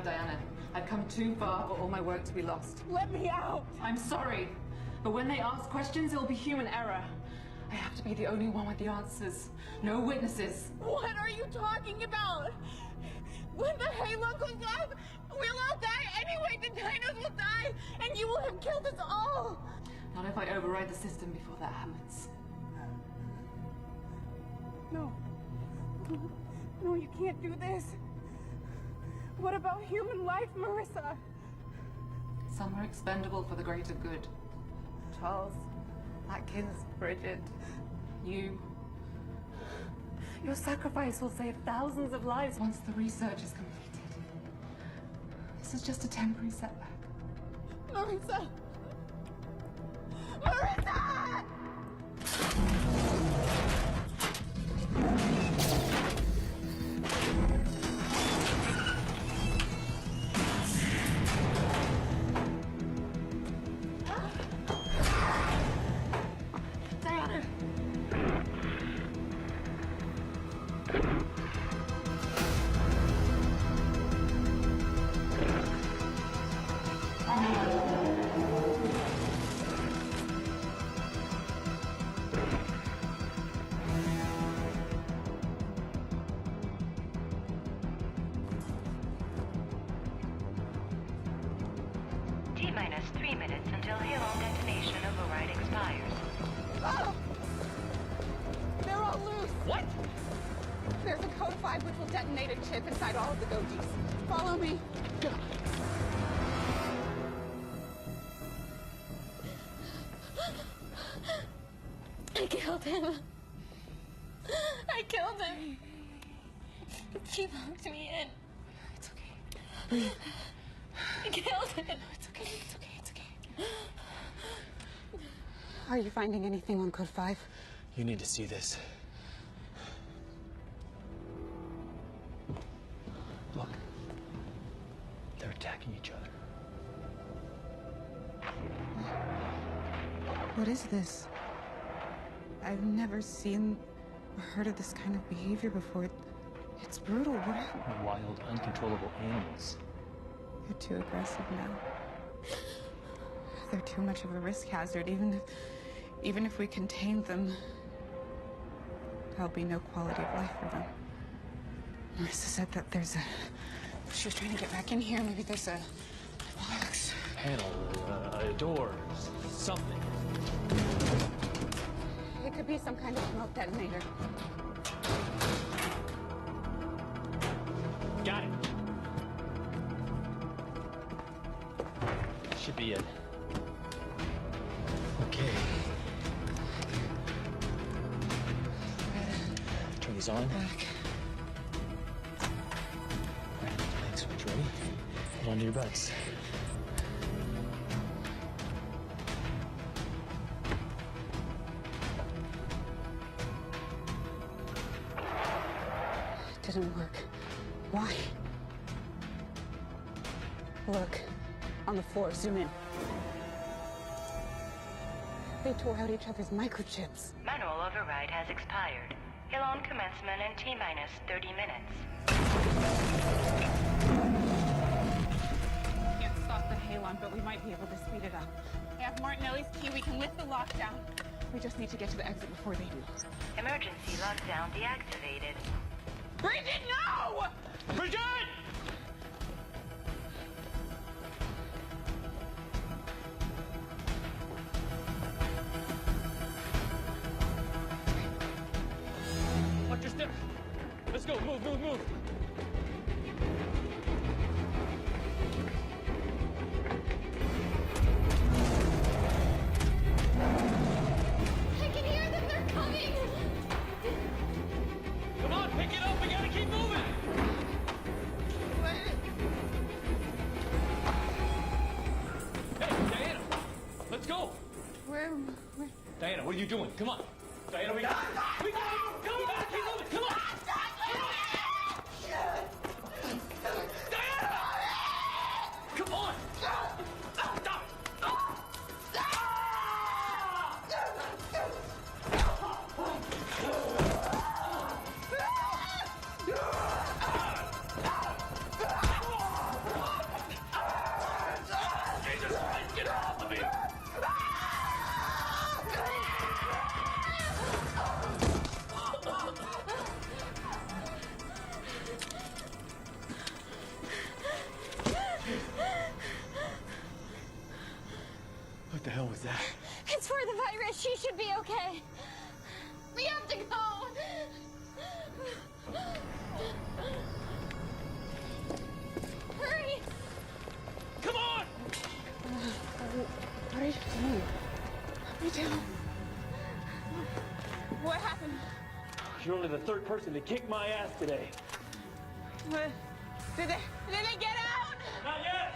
right, Diana. I've come too far for all my work to be lost. Let me out! I'm sorry, but when they ask questions, it'll be human error. I have to be the only one with the answers. No witnesses. What are you talking about? When the halo goes up, we'll all die anyway. The dinos will die, and you will have killed us all. Not if I override the system before that happens. No. No, you can't do this. What about human life, Marissa? Some are expendable for the greater good. Charles, Atkins, Bridget, you. Your sacrifice will save thousands of lives once the research is completed. This is just a temporary setback. Marissa! Marissa! Diana! T-minus 3 minutes until Halon detonation override expires. Oh! They're all loose! What? There's a code 5 which will detonate a chip inside all of the Gojis. Follow me. I killed him. I killed him. She locked me in. It's okay. I killed him. It's okay, it's okay, it's okay. Are you finding anything on code 5? You need to see this. Look. They're attacking each other. What is this? I've never seen or heard of this kind of behavior before. It's brutal. What happened? Wild, uncontrollable animals. They're too aggressive now. They're too much of a risk hazard. Even if we contain them, there'll be no quality of life for them. Marissa said that there's a... She was trying to get back in here. Maybe there's a box. Panel, a door, something. It could be some kind of smoke detonator. Got it. Should be it. Okay. Turn these on. Back. Alright, light switch ready. Hold on to your butts. It didn't work. Why? Look, on the floor, zoom in. They tore out each other's microchips. Manual override has expired. Halon commencement in T-minus 30 minutes. Can't stop the Halon, but we might be able to speed it up. I have Martinelli's key. We can lift the lockdown. We just need to get to the exit before they do. Emergency lockdown deactivated. Bridget, no! Bridget! Watch your step. Let's go. Move, move, move. I can hear them. They're coming. Come on, pick it up. We gotta keep moving. Hey, Diana. Let's go. Where? Diana, what are you doing? Come on. Diana, we gotta keep moving. Come on. Diana! Come on. Stop. She should be okay. We have to go. Hurry! Come on! What are you doing? What are you doing? What happened? You're only the third person to kick my ass today. What? Did they get out? Not yet!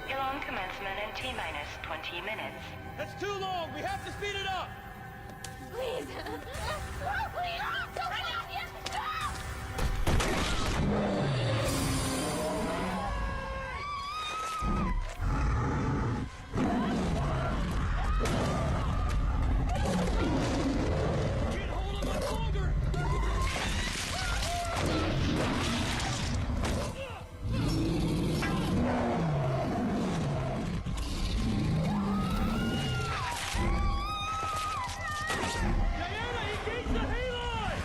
Elon commencement in T-minus 20 minutes. That's too long! We have to speed it up! Please! Please! Don't run out yet! Can't hold him much longer! Diana, engage the halide!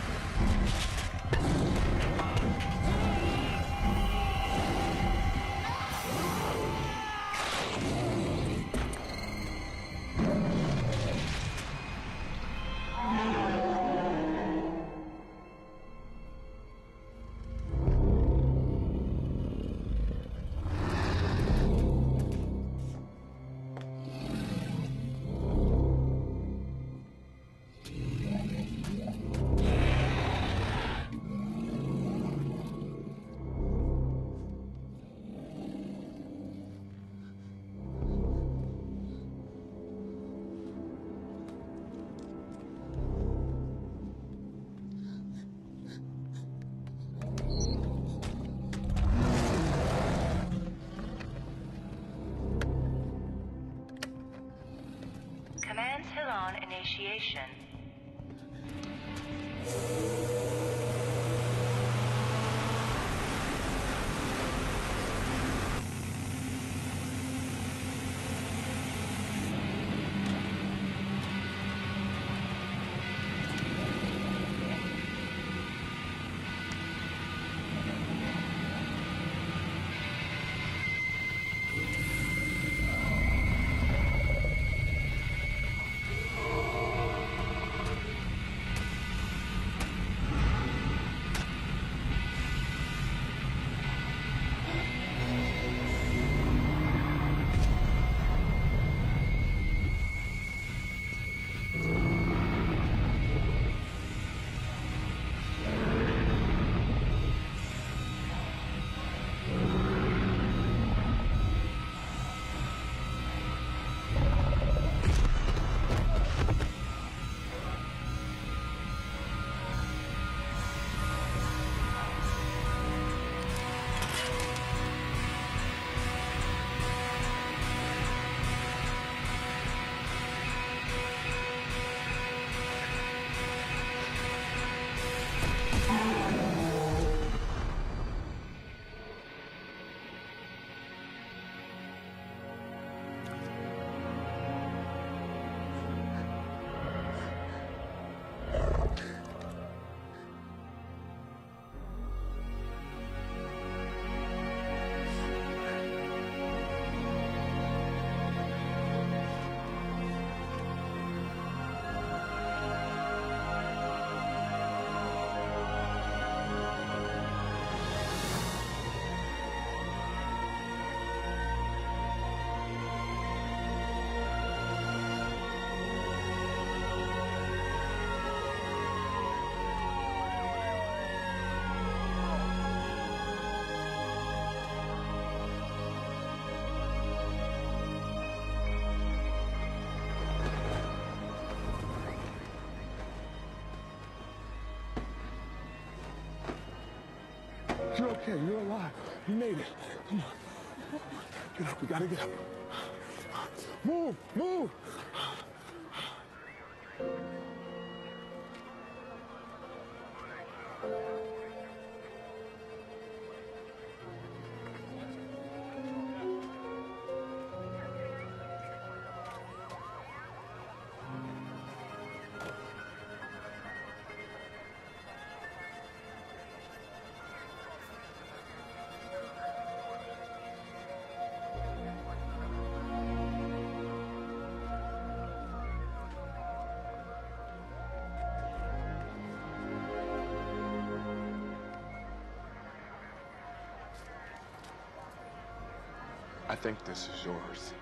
Commands Hilon initiation. You're okay. You're alive. You made it. Come on. Get up. We gotta get up. Move. Move. I think this is yours.